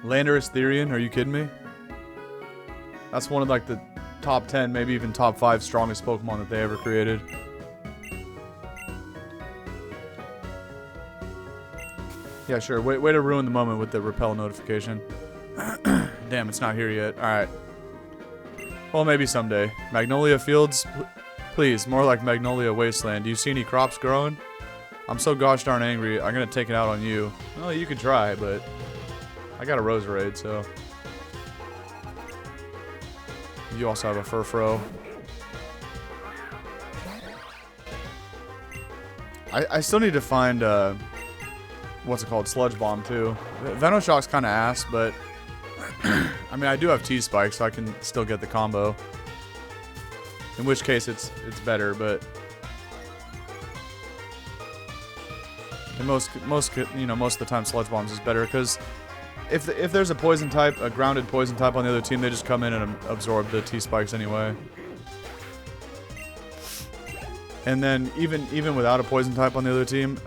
[SPEAKER 1] Landorus Therian, are you kidding me? That's one of like the top 10, maybe even top 5 strongest Pokemon that they ever created. Yeah, sure. Way to ruin the moment with the repel notification. Damn, it's not here yet. Alright. Well, maybe someday. Magnolia Fields? Please, more like Magnolia Wasteland. Do you see any crops growing? I'm so gosh darn angry, I'm gonna take it out on you. Well, you could try, but I got a Roserade, so. You also have a Furfro. I still need to find, what's it called? Sludge Bomb, too. Venoshock's kind of ass, but I mean, I do have T-Spike, so I can still get the combo. In which case, it's better, but in most of the time, Sludge Bombs is better, because if there's a poison type, a grounded poison type on the other team, they just come in and absorb the T-Spikes anyway. And then even without a poison type on the other team,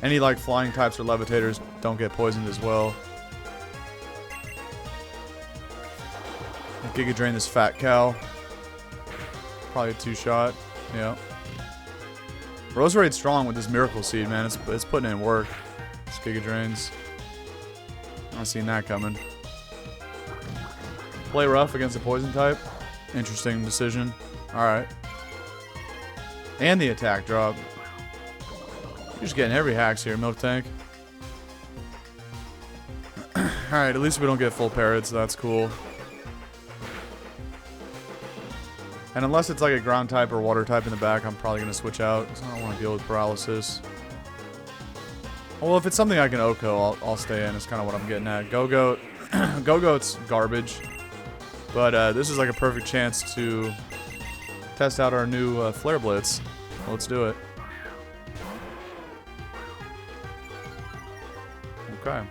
[SPEAKER 1] any like flying types or levitators don't get poisoned as well. Giga Drain this fat cow. Probably a 2-shot. Yeah. Roserade's strong with this Miracle Seed, man. It's putting in work. This Giga Drains. Not seen that coming. Play rough against a poison type. Interesting decision. Alright. And the attack drop. You're just getting every hacks here, Milk Tank. Alright, at least we don't get full parrots, so that's cool. And unless it's like a ground type or water type in the back, I'm probably going to switch out, because I don't want to deal with paralysis. Well, if it's something I can OHKO, I'll stay in. It's kind of what I'm getting at. Go-Goat. Go-Goat's garbage. But this is like a perfect chance to test out our new Flare Blitz. Let's do it. Okay.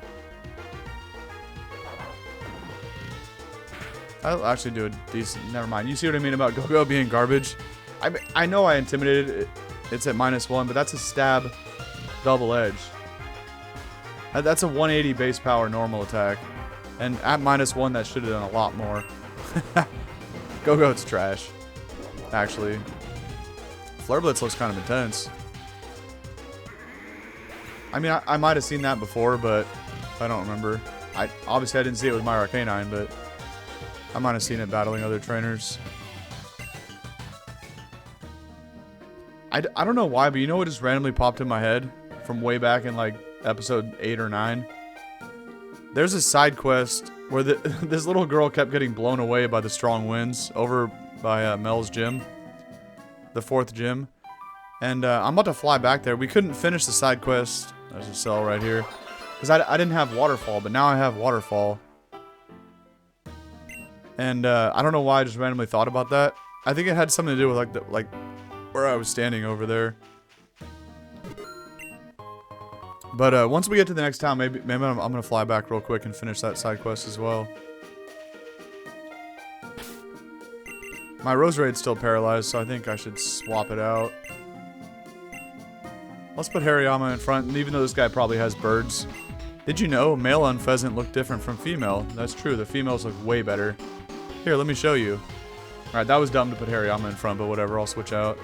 [SPEAKER 1] I'll actually do a decent... Never mind. You see what I mean about Go-Go being garbage? I know I intimidated it. It's at -1, but that's a stab double edge. That's a 180 base power normal attack. And at -1, that should have done a lot more. Go-Go's trash. Actually. Flare Blitz looks kind of intense. I mean, I might have seen that before, but I don't remember. Obviously, I didn't see it with my Arcanine, but I might have seen it battling other trainers. I don't know why, but you know what just randomly popped in my head from way back in like episode 8 or 9? There's a side quest where this little girl kept getting blown away by the strong winds over by Mel's gym. The 4th gym. And I'm about to fly back there. We couldn't finish the side quest. There's a cell right here. Because I didn't have Waterfall, but now I have Waterfall. And I don't know why I just randomly thought about that. I think it had something to do with like where I was standing over there. But once we get to the next town, maybe I'm gonna fly back real quick and finish that side quest as well. My Roserade's still paralyzed, so I think I should swap it out. Let's put Hariyama in front, and even though this guy probably has birds. Did you know male Unpheasant look different from female? That's true, the females look way better. Here, let me show you. Alright, that was dumb to put Hariyama in front, but whatever, I'll switch out.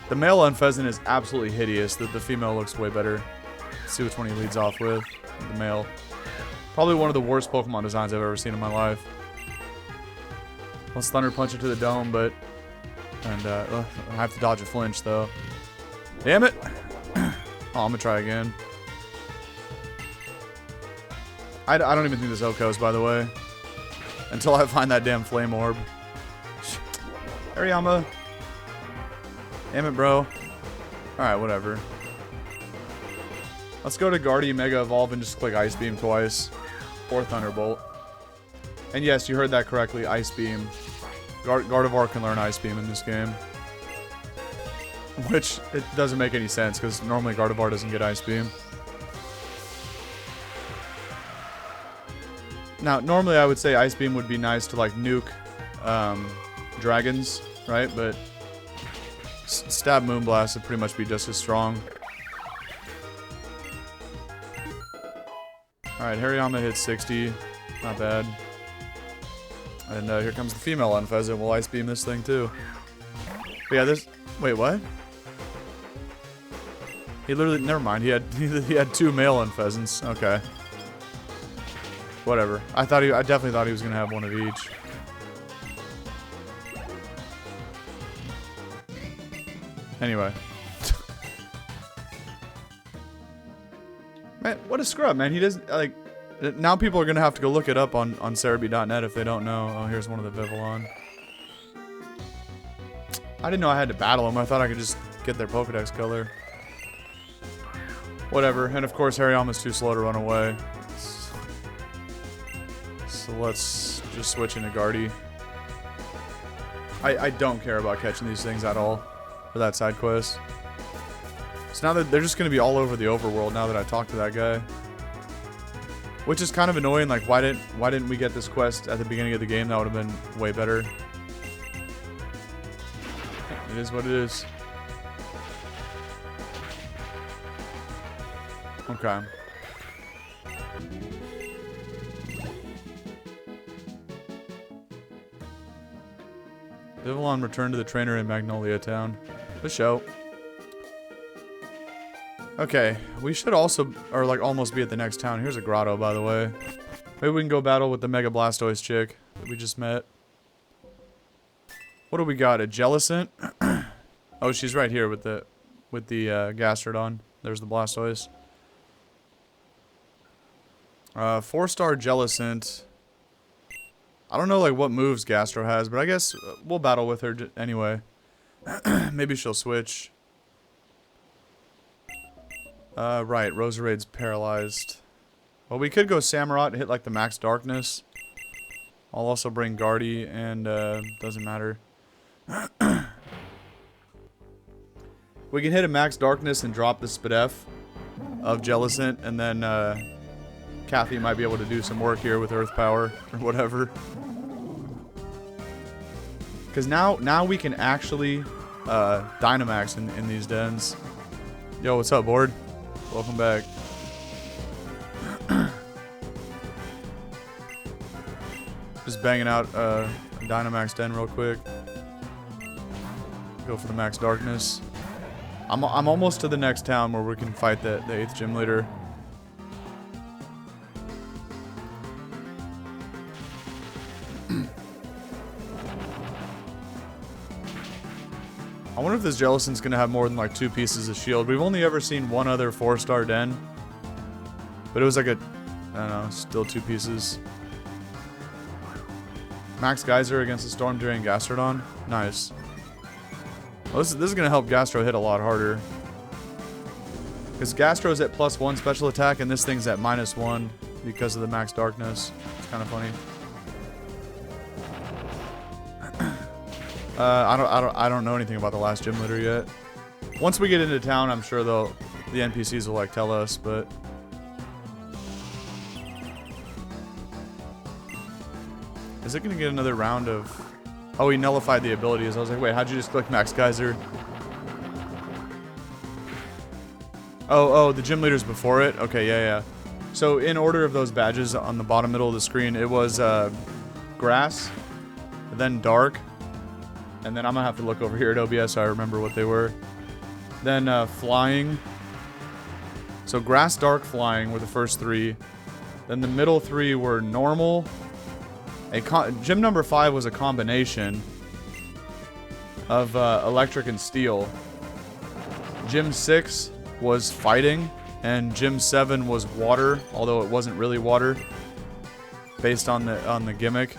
[SPEAKER 1] The male Unpheasant is absolutely hideous, the female looks way better. Let's see which one he leads off with. The male. Probably one of the worst Pokemon designs I've ever seen in my life. Let's Thunder Punch it to the dome, but... And, I have to dodge a flinch, though. Damn it! Oh, I'm gonna try again. I don't even think this OHKOs, by the way. Until I find that damn Flame Orb. Hariyama. Damn it, bro. Alright, whatever. Let's go to Guardy Mega Evolve and just click Ice Beam twice. Or Thunderbolt. And yes, you heard that correctly, Ice Beam. Gardevoir can learn Ice Beam in this game. Which, it doesn't make any sense, because normally Gardevoir doesn't get Ice Beam. Now, normally I would say Ice Beam would be nice to, like, nuke dragons, right? But Stab Moonblast would pretty much be just as strong. Alright, Hariyama hits 60. Not bad. And here comes the female Unpheasant. We'll Ice Beam this thing, too. But yeah, this... Wait, what? He literally... Never mind. He had 2 male Unpheasants. Okay. Whatever. I definitely thought he was gonna have one of each. Anyway. Man, what a scrub, man. He doesn't, like... Now people are gonna have to go look it up on Cerebi.net if they don't know. Oh, here's one of the Vivillon. I didn't know I had to battle them. I thought I could just get their Pokedex color. Whatever. And of course, Hariyama's too slow to run away. So let's just switch into Guardy. I don't care about catching these things at all for that side quest. So now that they're just going to be all over the overworld now that I talked to that guy. Which is kind of annoying. Like, why didn't we get this quest at the beginning of the game? That would have been way better. It is what it is. Okay. Vivillon returned to the trainer in Magnolia Town. The show. Okay, we should also, or like almost be at the next town. Here's a grotto, by the way. Maybe we can go battle with the Mega Blastoise chick that we just met. What do we got? A Jellicent? Oh, she's right here with the Gastrodon. There's the Blastoise. 4-star Jellicent. I don't know like what moves Gastro has, but I guess we'll battle with her anyway. Maybe she'll switch. Right, Roserade's paralyzed. Well, we could go Samurott and hit like the max darkness. I'll also bring Guardy and doesn't matter. We can hit a max darkness and drop the Spadef of Jellicent, and then Kathy might be able to do some work here with Earth Power or whatever. Because now we can actually Dynamax in these dens. Yo, what's up, board? Welcome back. Just banging out a Dynamax den real quick. Go for the max darkness. I'm almost to the next town where we can fight the 8th gym leader. I wonder if this Jellicent's gonna have more than like 2 pieces of shield. We've only ever seen one other 4-star den. But it was like a, I don't know, still 2 pieces. Max Geyser against the Storm during Gastrodon. Nice. Well, this is gonna help Gastro hit a lot harder. Because Gastro's at +1 special attack and this thing's at -1 because of the max darkness. It's kind of funny. I don't know anything about the last gym leader yet. Once we get into town, I'm sure the NPCs will like tell us, but is it gonna get another round of? Oh, he nullified the abilities. I was like, wait, how'd you just click Max Geyser? Oh, the gym leader's before it. Okay, yeah. So in order of those badges on the bottom middle of the screen, it was grass, then dark. And then I'm gonna have to look over here at OBS so I remember what they were. Then flying. So grass, dark, flying were the first 3. Then the middle 3 were normal. Gym number 5 was a combination of electric and steel. Gym 6 was fighting, and Gym 7 was water, although it wasn't really water, based on the gimmick.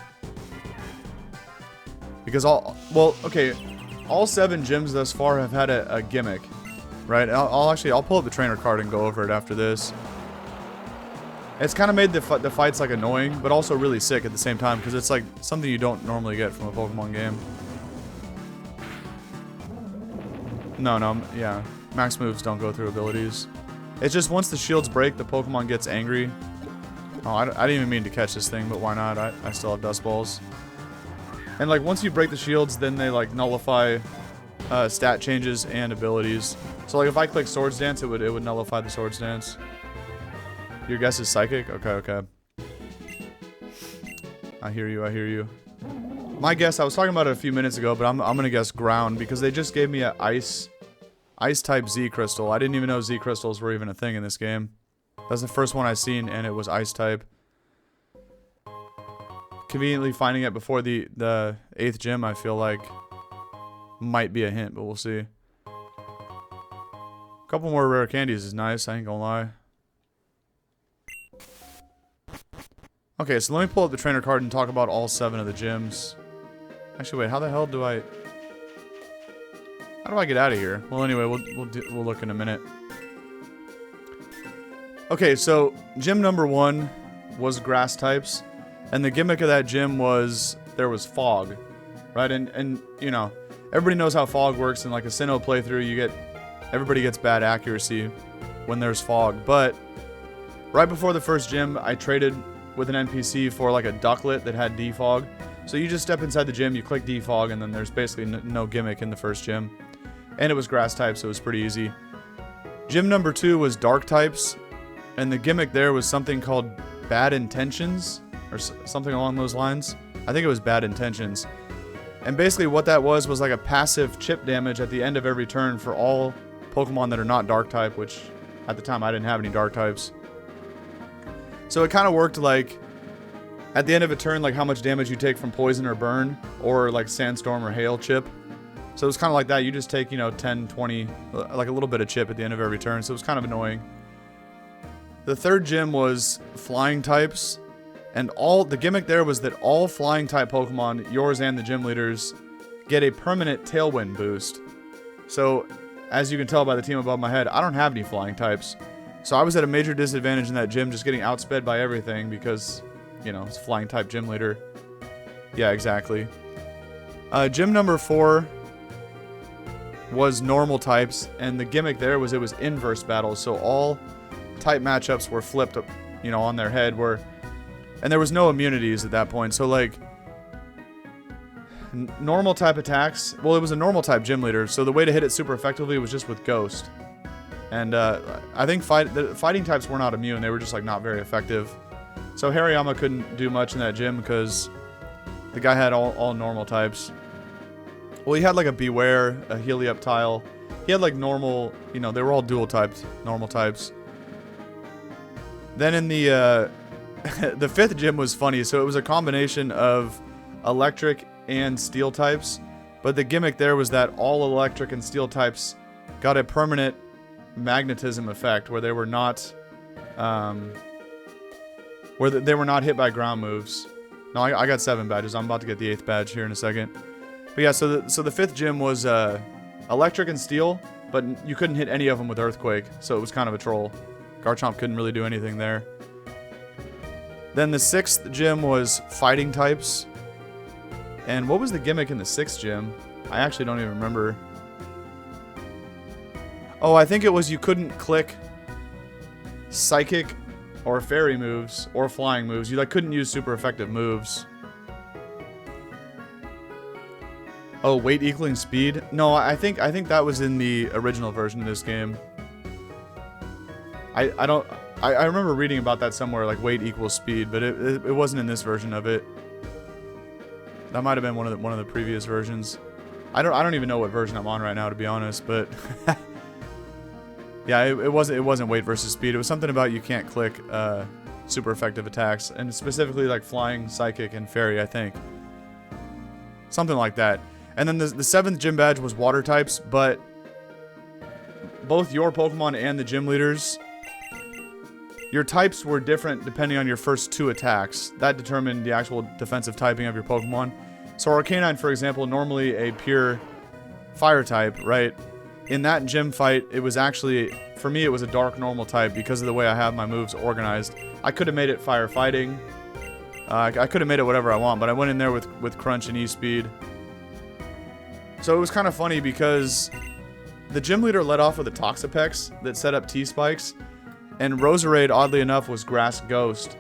[SPEAKER 1] Because all 7 gyms thus far have had a gimmick, right? I'll pull up the trainer card and go over it after this. It's kind of made the fights like annoying, but also really sick at the same time because it's like something you don't normally get from a Pokemon game. No, yeah, max moves don't go through abilities. It's just once the shields break, the Pokemon gets angry. Oh, I didn't even mean to catch this thing, but why not? I still have Dust Balls. And like once you break the shields, then they like nullify stat changes and abilities. So like if I click Swords Dance, it would nullify the Swords Dance. Your guess is Psychic? Okay. I hear you. My guess, I was talking about it a few minutes ago, but I'm gonna guess Ground because they just gave me a Ice type Z Crystal. I didn't even know Z Crystals were even a thing in this game. That's the first one I seen, and it was Ice type. conveniently finding it before the 8th gym, I feel like might be a hint, but we'll see. A couple more rare candies is nice, I ain't gonna lie. Okay, so let me pull up the trainer card and talk about all 7 of the gyms. Actually, wait, how the hell do I... How do I get out of here? Well, anyway, we'll look in a minute. Okay, so gym number 1 was grass types, and the gimmick of that gym was there was fog, right? And you know, everybody knows how fog works in like a Sinnoh playthrough. Everybody gets bad accuracy when there's fog, but right before the first gym, I traded with an NPC for like a ducklet that had defog. So you just step inside the gym, you click defog, and then there's basically no gimmick in the first gym. And it was grass type, so it was pretty easy. Gym number 2 was dark types, and the gimmick there was something called bad intentions, or something along those lines. I think it was bad intentions. And basically what that was like a passive chip damage at the end of every turn for all Pokemon that are not dark type, which at the time I didn't have any dark types. So it kind of worked like, at the end of a turn, like how much damage you take from poison or burn, or like sandstorm or hail chip. So it was kind of like that. You just take, you know, 10, 20, like a little bit of chip at the end of every turn. So it was kind of annoying. The 3rd gym was flying types. And the gimmick there was that all flying type Pokemon, yours and the gym leaders, get a permanent tailwind boost. So, as you can tell by the team above my head, I don't have any flying types. So I was at a major disadvantage in that gym, just getting outsped by everything because, you know, it's flying type gym leader. Yeah, exactly. Gym number 4 was normal types, and the gimmick there was it was inverse battles. So all type matchups were flipped, you know, on their head, and there was no immunities at that point. So like normal type attacks, well, it was a normal type gym leader, so the way to hit it super effectively was just with Ghost. And I think the fighting types were not immune, they were just like not very effective. So Hariyama couldn't do much in that gym because the guy had all normal types. Well, he had like a Beware, a Helioptile. He had like normal, you know, they were all dual typed, normal types. Then in the the 5th gym was funny. So it was a combination of electric and steel types, but the gimmick there was that all electric and steel types got a permanent magnetism effect where they were not they were not hit by ground moves. No, I got 7 badges. I'm about to get the 8th badge here in a second. But yeah, so the 5th gym was electric and steel, but you couldn't hit any of them with Earthquake, so it was kind of a troll. Garchomp couldn't really do anything there. Then the 6th gym was fighting types. And what was the gimmick in the 6th gym? I actually don't even remember. Oh, I think it was you couldn't click psychic or fairy moves or flying moves. You like couldn't use super effective moves. Oh, weight equaling speed? No, I think that was in the original version of this game. I remember reading about that somewhere, like weight equals speed, but it wasn't in this version of it. That might have been one of the previous versions. I don't even know what version I'm on right now, to be honest, but yeah, it wasn't weight versus speed. It was something about you can't click super effective attacks, and specifically like flying, psychic, and fairy, I think. Something like that. And then the 7th gym badge was water types, but both your Pokemon and the gym leaders, your types were different depending on your first 2 attacks. That determined the actual defensive typing of your Pokemon. So Arcanine, for example, normally a pure fire type, right? In that gym fight, it was actually, for me, it was a dark normal type because of the way I have my moves organized. I could have made it fire fighting. I could have made it whatever I want, but I went in there with Crunch and E-Speed. So it was kind of funny because the gym leader led off with a Toxapex that set up T-Spikes, and Roserade, oddly enough, was Grass Ghost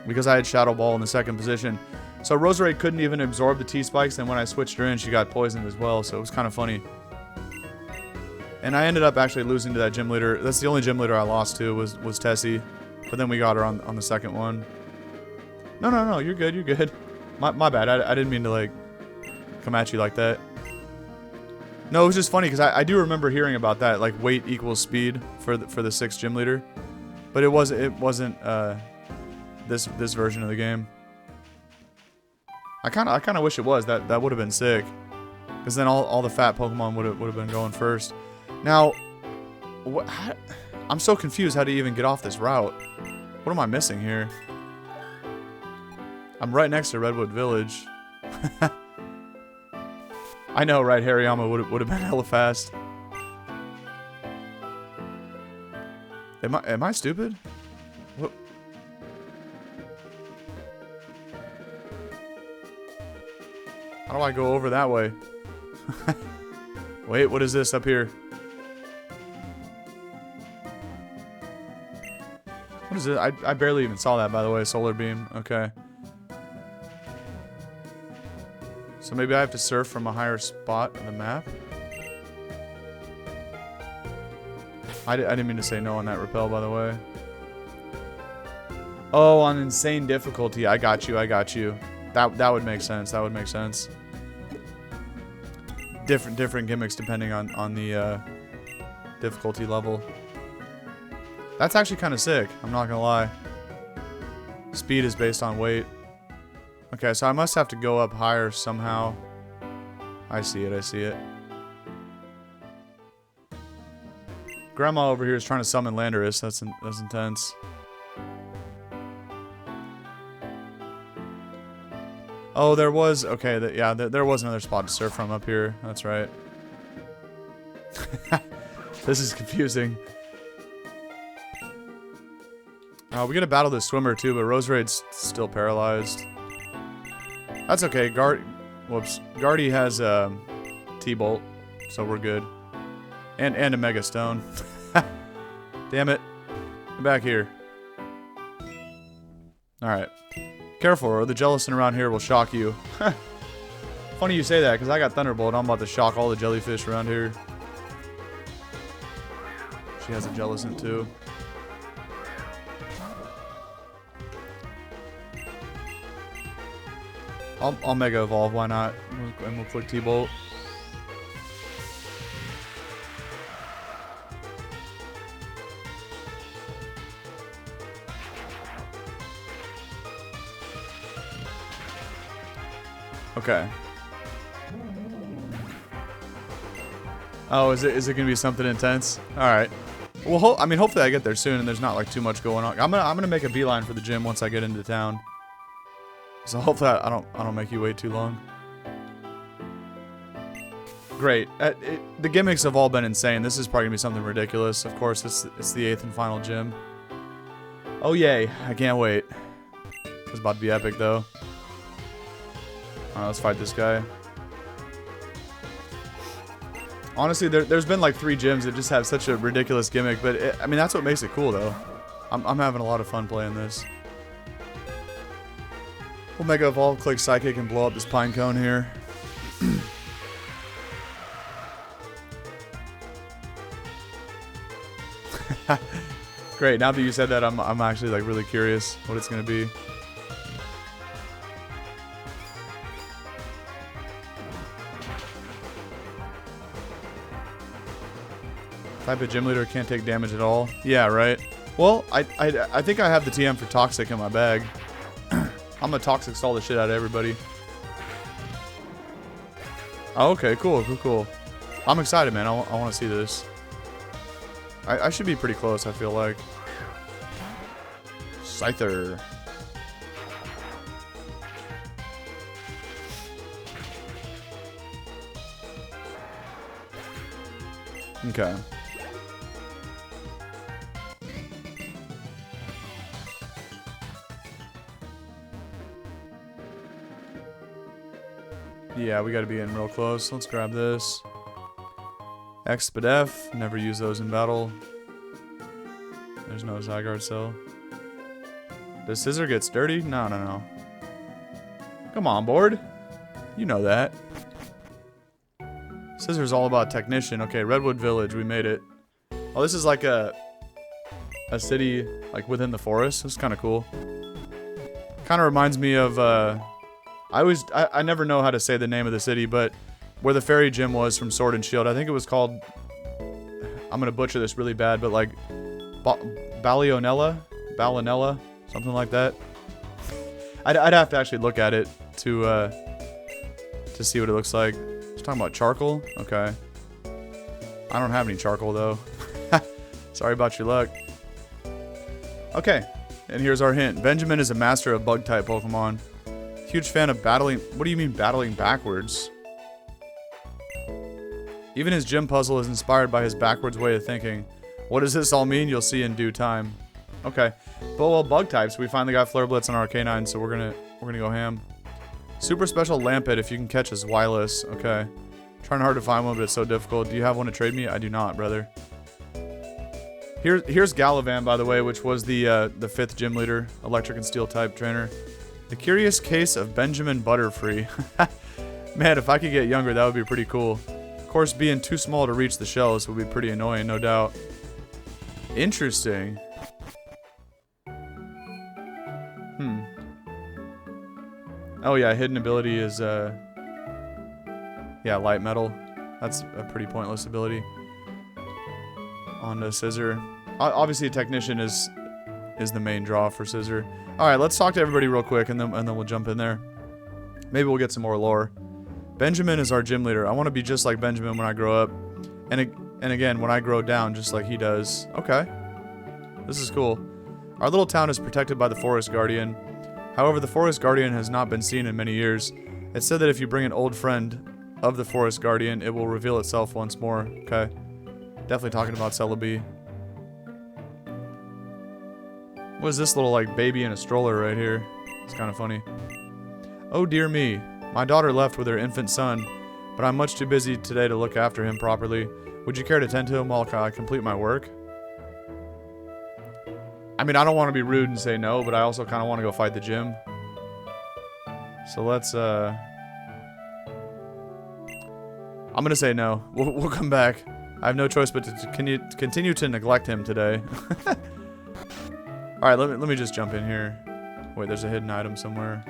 [SPEAKER 1] because I had Shadow Ball in the 2nd position. So Roserade couldn't even absorb the T-Spikes, and when I switched her in, she got poisoned as well, so it was kind of funny. And I ended up actually losing to that gym leader. That's the only gym leader I lost to was Tessie, but then we got her on the 2nd one. No, you're good, you're good. My bad, I didn't mean to, like, come at you like that. No, it was just funny because I do remember hearing about that, like weight equals speed for the 6th gym leader, but it wasn't this version of the game. I kind of wish it was. That would have been sick. Because then all the fat Pokemon would have been going first. Now, I'm so confused how to even get off this route. What am I missing here? I'm right next to Redwood Village. I know, right? Hariyama would have been hella fast. Am I stupid? What? How do I go over that way? Wait, what is this up here? What is it? I barely even saw that, by the way. Solar beam. Okay. So maybe I have to surf from a higher spot in the map? I didn't mean to say no on that repel, by the way. Oh, on insane difficulty. I got you. I got you. That would make sense. That would make sense. Different gimmicks depending on the difficulty level. That's actually kind of sick. I'm not gonna lie. Speed is based on weight. Okay, so I must have to go up higher somehow. I see it. I see it. Grandma over here is trying to summon Landorus. That's intense. Oh, there was... Okay, there was another spot to surf from up here. That's right. This is confusing. We gotta battle this swimmer too, but Roserade's still paralyzed. That's okay. Guardy has T-Bolt, so we're good. And a Mega Stone. Damn it. Get back here. Alright. Careful, or the Jellicent around here will shock you. Funny you say that, because I got Thunderbolt. I'm about to shock all the jellyfish around here. She has a Jellicent too. I'll Mega Evolve, why not? And we'll click T-Bolt. Okay. Oh, is it gonna be something intense? All right. Well, I mean, hopefully I get there soon and there's not like too much going on. I'm gonna make a beeline for the gym once I get into town. So hopefully I don't make you wait too long. Great. The gimmicks have all been insane. This is probably gonna be something ridiculous. Of course, it's the 8th and final gym. Oh yay! I can't wait. It's about to be epic though. Alright, let's fight this guy. Honestly, there's been like 3 gyms that just have such a ridiculous gimmick, but I mean that's what makes it cool though. I'm having a lot of fun playing this. We'll Mega Evolve, click Psychic, and blow up this Pine Cone here. Great, now that you said that, I'm actually like really curious what it's gonna be. Type of gym leader can't take damage at all. Yeah, right. Well, I think I have the TM for Toxic in my bag. I'm gonna Toxic stall the shit out of everybody. Oh, okay, cool. I'm excited, man. I want to see this. I should be pretty close, I feel like. Scyther. Okay. Yeah, we gotta be in real close. Let's grab this. Expedef. Never use those in battle. There's no Zygarde cell. Does Scissor get sturdy? No. Come on, board. You know that. Scissor's all about technician. Okay, Redwood Village. We made it. Oh, this is like a city like within the forest. This is kind of cool. Kind of reminds me of I never know how to say the name of the city, but where the fairy gym was from Sword and Shield. I think it was called, I'm gonna butcher this really bad, but like Ballinella, something like that. I'd have to actually look at it. to see what it looks like. Just talking about charcoal. Okay. I don't have any charcoal though. Sorry about your luck. Okay, and here's our hint. Benjamin is a master of bug-type Pokemon. Huge fan of battling... What do you mean battling backwards? Even his gym puzzle is inspired by his backwards way of thinking. What does this all mean? You'll see in due time. Okay. But, well, bug types. We finally got Flare Blitz on our Arcanine, so we're gonna go ham. Super special Lampet if you can catch his Wireless. Okay. Trying hard to find one, but it's so difficult. Do you have one to trade me? I do not, brother. Here's Galavan, by the way, which was the 5th gym leader, electric and steel type trainer. The Curious Case of Benjamin Butterfree. Man, if I could get younger, that would be pretty cool. Of course, being too small to reach the shells would be pretty annoying, no doubt. Interesting. Oh yeah, hidden ability is yeah, light metal. That's a pretty pointless ability. On to Scissor. Obviously, a Technician is the main draw for Scissor. All right, let's talk to everybody real quick, and then we'll jump in there. Maybe we'll get some more lore. Benjamin is our gym leader. I want to be just like Benjamin when I grow up, and again when I grow down, just like he does. Okay, this is cool. Our little town is protected by the Forest Guardian. However, the Forest Guardian has not been seen in many years. It's said that if you bring an old friend of the Forest Guardian, it will reveal itself once more. Okay. Definitely talking about Celebi. What is this little, like, baby in a stroller right here? It's kind of funny. Oh, dear me. My daughter left with her infant son, but I'm much too busy today to look after him properly. Would you care to tend to him while I complete my work? I mean, I don't want to be rude and say no, but I also kind of want to go fight the gym. So let's, I'm going to say no. We'll come back. I have no choice but to continue to neglect him today. Alright, let me just jump in here. Wait, there's a hidden item somewhere.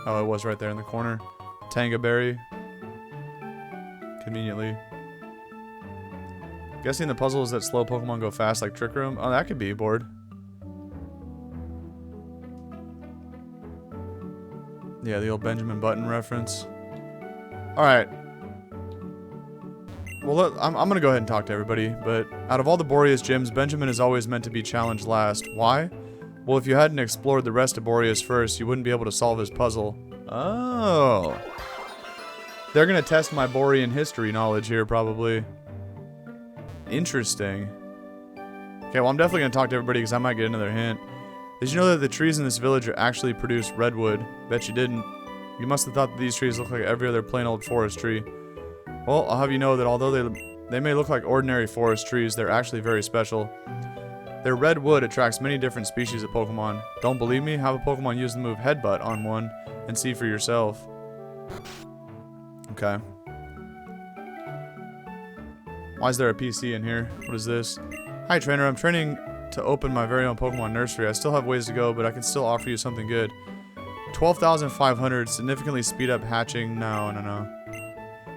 [SPEAKER 1] Oh, it was right there in the corner. Tanga Berry. Conveniently. Guessing the puzzle is that slow Pokemon go fast like Trick Room. Oh, that could be board. Yeah, the old Benjamin Button reference. Alright. Well, I'm going to go ahead and talk to everybody, but out of all the Borrius gyms, Benjamin is always meant to be challenged last. Why? Well, if you hadn't explored the rest of Borrius first, you wouldn't be able to solve his puzzle. Oh. They're going to test my Borrian history knowledge here, probably. Interesting. Okay, well, I'm definitely going to talk to everybody because I might get another hint. Did you know that the trees in this village actually produce redwood? Bet you didn't. You must have thought that these trees look like every other plain old forest tree. Well, I'll have you know that although they may look like ordinary forest trees, they're actually very special. Their red wood attracts many different species of Pokemon. Don't believe me? Have a Pokemon use the move Headbutt on one and see for yourself. Okay. Why is there a PC in here? What is this? Hi, trainer. I'm training to open my very own Pokemon nursery. I still have ways to go, but I can still offer you something good. 12,500, significantly speed up hatching. No.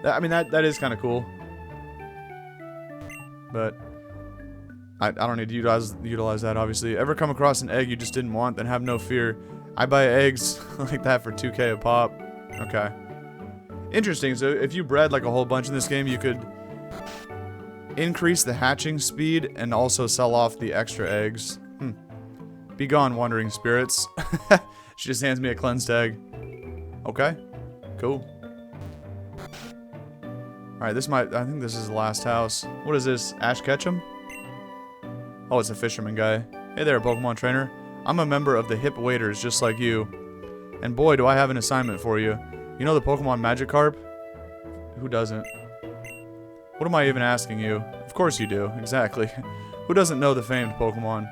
[SPEAKER 1] I mean, that is kind of cool. But I don't need to utilize that, obviously. Ever come across an egg you just didn't want? Then have no fear. I buy eggs like that for 2K a pop. Okay. Interesting. So if you bred like a whole bunch in this game, you could increase the hatching speed and also sell off the extra eggs. Be gone, wandering spirits. She just hands me a cleansed egg. Okay. Cool. Alright, I think this is the last house. What is this? Ash Ketchum? Oh, it's a fisherman guy. Hey there, Pokemon trainer. I'm a member of the Hip Waiters, just like you. And boy, do I have an assignment for you. You know the Pokemon Magikarp? Who doesn't? What am I even asking you? Of course you do. Exactly. Who doesn't know the famed Pokemon?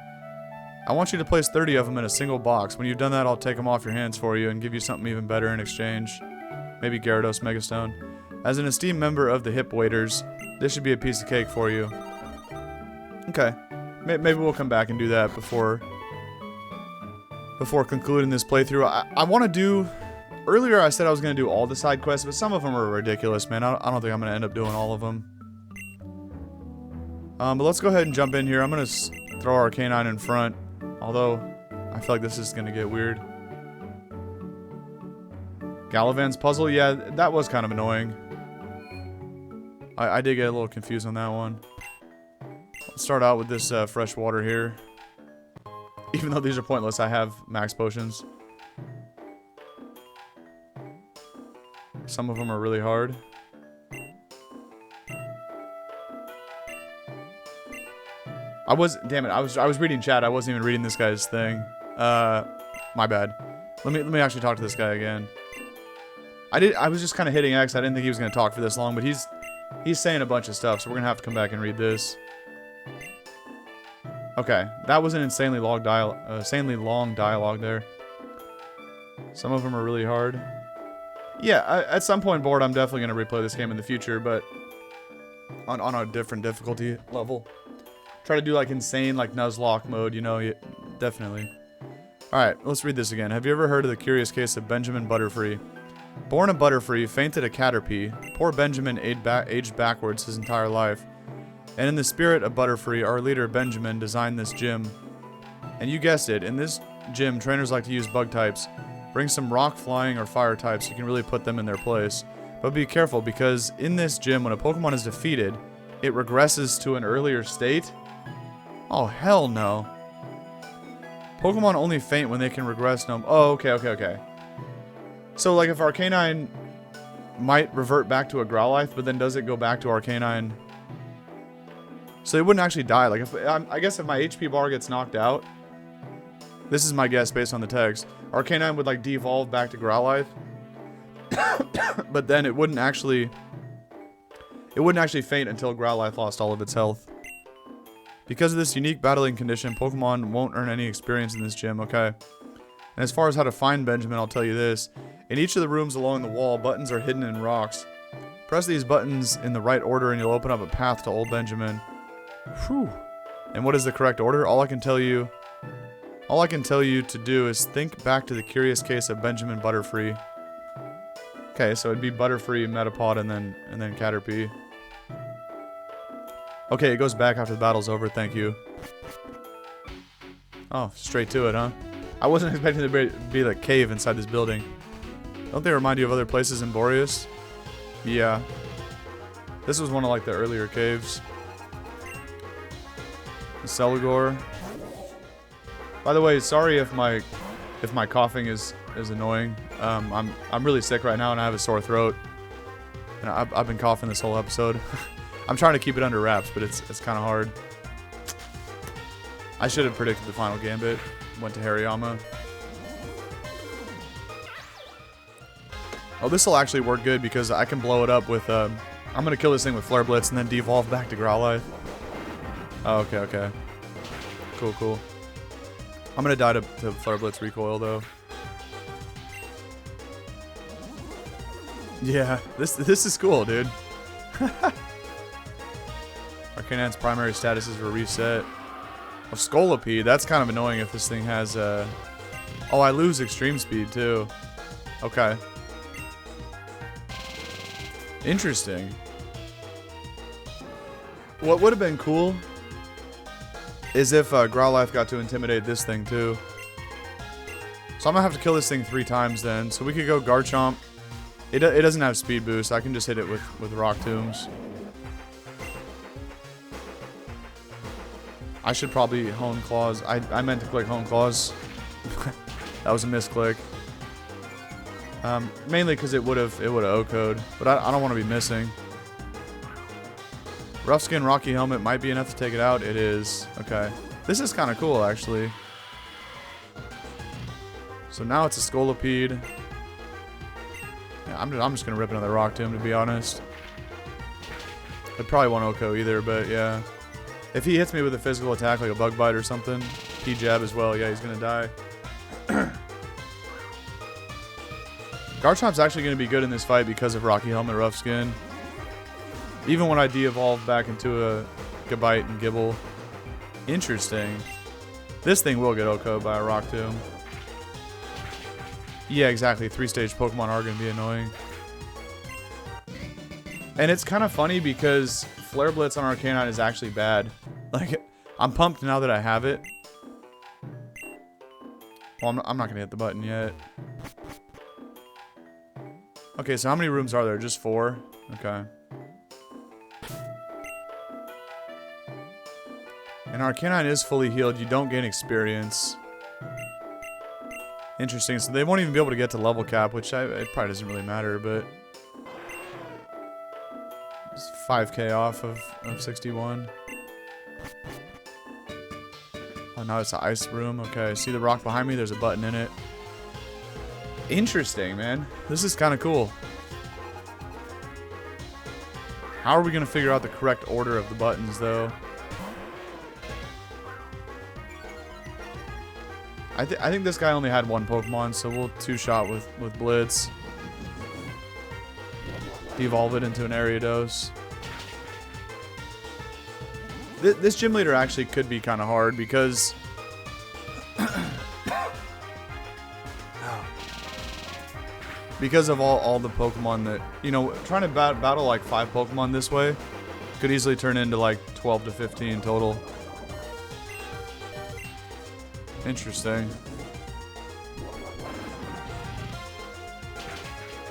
[SPEAKER 1] I want you to place 30 of them in a single box. When you've done that, I'll take them off your hands for you and give you something even better in exchange. Maybe Gyarados Megastone. As an esteemed member of the Hip Waiters, this should be a piece of cake for you. Okay. Maybe we'll come back and do that before concluding this playthrough. I want to do... Earlier I said I was going to do all the side quests, but some of them are ridiculous, man. I don't think I'm going to end up doing all of them. But let's go ahead and jump in here. I'm going to throw our Arcanine in front. Although, I I feel like this is gonna get weird. Galavan's puzzle? Yeah, that was kind of annoying. I did get a little confused on that one. Let's start out with this fresh water here. Even though these are pointless, I have max potions. Some of them are really hard. Damn it, I was reading chat. I wasn't even reading this guy's thing. My bad. Let me actually talk to this guy again. I was just kind of hitting X. I didn't think he was going to talk for this long, but he's saying a bunch of stuff, so we're going to have to come back and read this. Okay, that was an insanely long dialogue there. Some of them are really hard. Yeah, at some point, bored, I'm definitely going to replay this game in the future, but on a different difficulty level. Try to do like insane, like Nuzlocke mode, you know, definitely. Alright, let's read this again. Have you ever heard of the curious case of Benjamin Butterfree? Born a Butterfree, fainted a Caterpie, poor Benjamin aged backwards his entire life. And in the spirit of Butterfree, our leader Benjamin designed this gym. And you guessed it, in this gym, trainers like to use bug types. Bring some rock, flying, or fire types, so you can really put them in their place. But be careful, because in this gym, when a Pokemon is defeated, it regresses to an earlier state. Oh, hell no. Pokemon only faint when they can regress. No. Oh, okay. So, like, if Arcanine might revert back to a Growlithe, but then does it go back to Arcanine? So it wouldn't actually die. Like, I guess if my HP bar gets knocked out, this is my guess based on the text, Arcanine would, like, devolve back to Growlithe. But then it wouldn't actually faint until Growlithe lost all of its health. Because of this unique battling condition, Pokemon won't earn any experience in this gym, okay? And as far as how to find Benjamin, I'll tell you this. In each of the rooms along the wall, buttons are hidden in rocks. Press these buttons in the right order and you'll open up a path to old Benjamin. Whew. And what is the correct order? All I can tell you to do is think back to the curious case of Benjamin Butterfree. Okay, so it'd be Butterfree, Metapod, and then Caterpie. Okay, it goes back after the battle's over, thank you. Oh, straight to it, huh? I wasn't expecting there to be like cave inside this building. Don't they remind you of other places in Borrius? Yeah. This was one of like the earlier caves. The Celigor. By the way, sorry if my coughing is annoying. I'm really sick right now and I have a sore throat. And I've been coughing this whole episode. I'm trying to keep it under wraps, but it's kind of hard. I should have predicted the final gambit. Went to Hariyama. Oh, this will actually work good because I can blow it up with, I'm going to kill this thing with Flare Blitz and then devolve back to Growlithe. Oh, okay. Cool. I'm going to die to Flare Blitz recoil, though. Yeah, this is cool, dude. Arcanine's primary statuses were reset. Oh, Scolipede, that's kind of annoying if this thing has, oh, I lose extreme speed, too. Okay. Interesting. What would have been cool is if Growlithe got to intimidate this thing, too. So I'm going to have to kill this thing 3 times then. So we could go Garchomp. It doesn't have speed boost. I can just hit it with Rock Tombs. I should probably Hone Claws. I meant to click Hone Claws. That was a misclick. Mainly because it would have O-code, but I don't want to be missing. Rough Skin Rocky Helmet might be enough to take it out. It is. Okay. This is kind of cool, actually. So now it's a Scolipede. Yeah, I'm just going to rip another Rock Tomb, to be honest. I probably won't O-code either, but yeah. If he hits me with a physical attack, like a Bug Bite or something, P-Jab as well, yeah, he's going to die. Garchomp's actually going to be good in this fight because of Rocky Helmet Rough Skin. Even when I de-evolve back into a Gabite and Gibble. Interesting. This thing will get O-code by a Rock Tomb. Yeah, exactly. 3-stage Pokemon are going to be annoying. And it's kind of funny because Flare Blitz on Arcanine is actually bad. Like, I'm pumped now that I have it. Well, I'm not gonna hit the button yet. Okay, so how many rooms are there? Just 4? Okay. And Arcanine is fully healed. You don't gain experience. Interesting. So they won't even be able to get to level cap, which it probably doesn't really matter, but... It's 5k off of 61. Oh, now it's an ice room. Okay, see the rock behind me? There's a button in it. Interesting, man. This is kind of cool. How are we going to figure out the correct order of the buttons, though? I think this guy only had 1 Pokemon, so we'll 2-shot with Blitz. Devolve it into an Ariados. This gym leader actually could be kind of hard because... because of all the Pokemon that... You know, trying to battle like 5 Pokemon this way could easily turn into like 12 to 15 total. Interesting.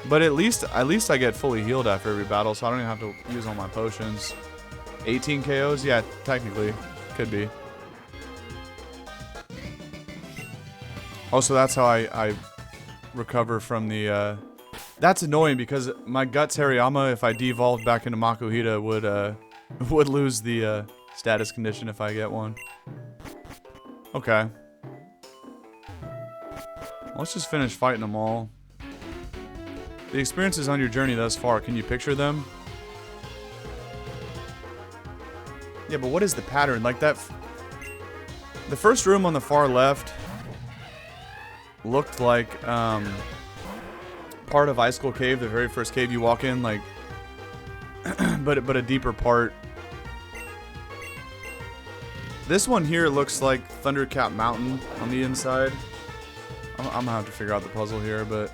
[SPEAKER 1] But at least I get fully healed after every battle, so I don't even have to use all my potions. 18 KOs? Yeah, technically. Could be. Also, that's how I recover from the... That's annoying because my Guts Hariyama, if I devolved back into Makuhita, would lose the status condition if I get one. Okay. Let's just finish fighting them all. The experiences on your journey thus far, can you picture them? Yeah, but what is the pattern? Like that... The first room on the far left looked like part of Icicle Cave, the very first cave you walk in, like... but a deeper part. This one here looks like Thundercap Mountain on the inside. I'm gonna have to figure out the puzzle here, but...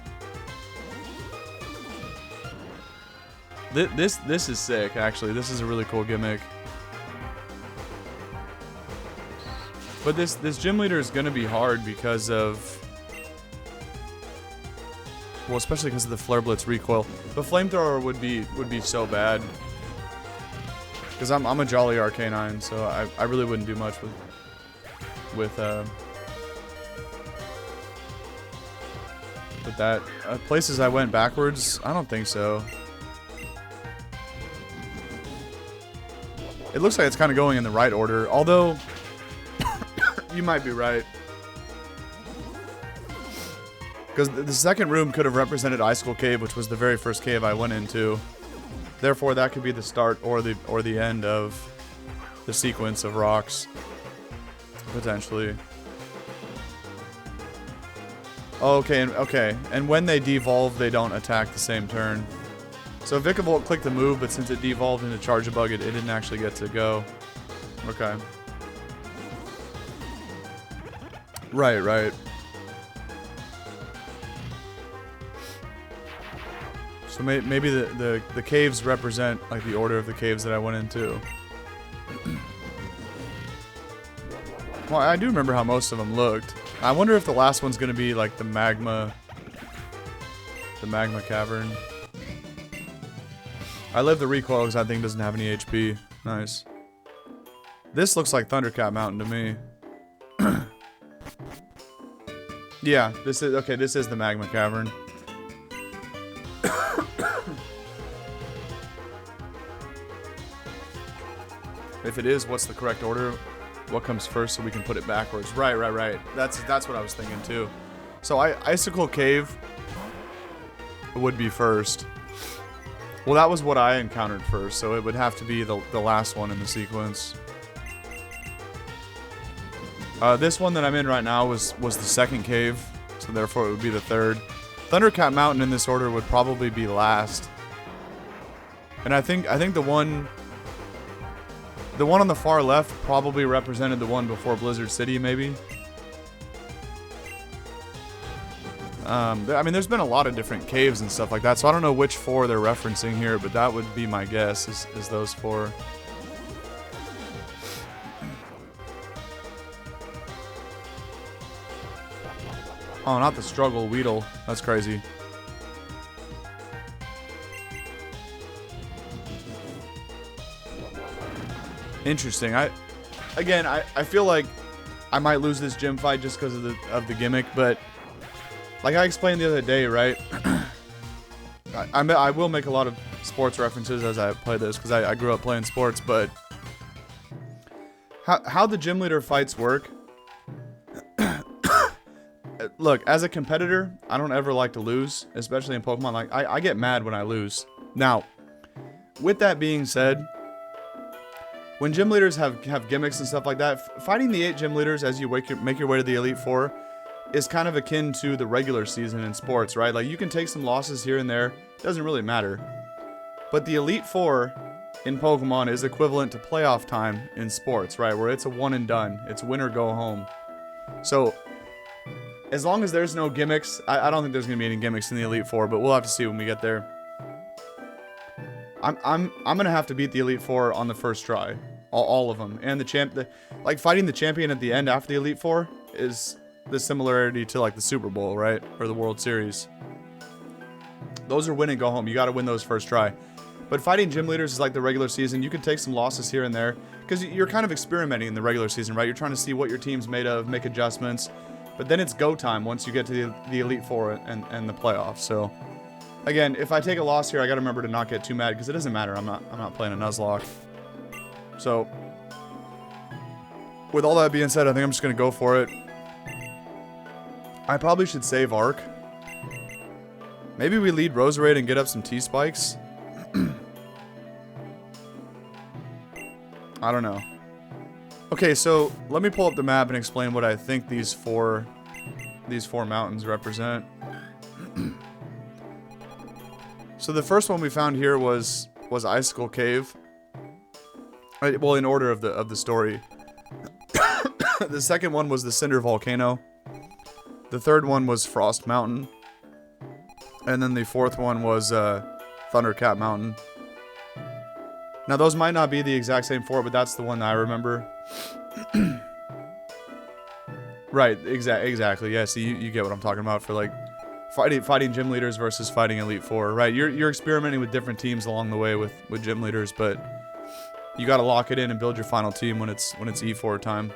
[SPEAKER 1] This is sick, actually. This is a really cool gimmick. But this gym leader is gonna be hard because of... Well, especially because of the Flare Blitz recoil. The Flamethrower would be so bad. Because I'm a Jolly Arcanine, so I really wouldn't do much with that. Places I went backwards? I don't think so. It looks like it's kind of going in the right order, although you might be right. Because the second room could have represented Icicle Cave, which was the very first cave I went into. Therefore, that could be the start or the end of the sequence of rocks, potentially. Okay, and when they devolve, they don't attack the same turn. So Vikavolt clicked the move, but since it devolved into Charge-a-Bug, it didn't actually get to go. Okay. Right. So maybe the caves represent like the order of the caves that I went into. Well, I do remember how most of them looked. I wonder if the last one's gonna be like the magma cavern. I live the recoil because that thing doesn't have any HP. Nice. This looks like Thundercat Mountain to me. Yeah, this is the magma cavern. If it is, what's the correct order? What comes first so we can put it backwards? Right. That's what I was thinking too. So Icicle Cave would be first. Well, that was what I encountered first, so it would have to be the last one in the sequence. This one that I'm in right now was the second cave, so therefore it would be the third. Thundercat Mountain in this order would probably be last. And I think the one on the far left probably represented the one before Blizzard City, maybe. I mean, there's been a lot of different caves and stuff like that, so I don't know which 4 they're referencing here, but that would be my guess, is those 4. Oh, not the struggle, Weedle. That's crazy. Interesting. I feel like I might lose this gym fight just because of the gimmick, but like I explained the other day, right? I will make a lot of sports references as I play this because I grew up playing sports, but how the gym leader fights work. Look, as a competitor, I don't ever like to lose, especially in Pokemon. Like I get mad when I lose. Now, with that being said, when gym leaders have gimmicks and stuff like that, fighting the 8 gym leaders as you make your way to the Elite Four is kind of akin to the regular season in sports, right? Like you can take some losses here and there, doesn't really matter. But the Elite Four in Pokemon is equivalent to playoff time in sports, right? Where it's a one and done, it's win or go home. So as long as there's no gimmicks, I don't think there's gonna be any gimmicks in the Elite Four, but we'll have to see when we get there. I'm gonna have to beat the Elite Four on the first try, all of them, and like fighting the champion at the end after the Elite Four is the similarity to like the Super Bowl, right, or the World Series. Those are win and go home. You got to win those first try. But fighting gym leaders is like the regular season. You can take some losses here and there because you're kind of experimenting in the regular season, right? You're trying to see what your team's made of, make adjustments. But then it's go time once you get to the Elite Four and the playoffs. So again, if I take a loss here, I got to remember to not get too mad because it doesn't matter. I'm not playing a Nuzlocke. So with all that being said, I think I'm just gonna go for it. I probably should save Arc. Maybe we lead Roserade and get up some T-Spikes. I don't know. Okay, so let me pull up the map and explain what I think these four mountains represent. So the first one we found here was Icicle Cave. Well, in order of the story. The second one was the Cinder Volcano. The third one was Frost Mountain. And then the fourth one was Thundercat Mountain. Now those might not be the exact same 4, but that's the one that I remember. Right, exactly. Yeah, see, you get what I'm talking about for like fighting gym leaders versus fighting Elite Four. Right, you're experimenting with different teams along the way with gym leaders, but you got to lock it in and build your final team when it's E4 time.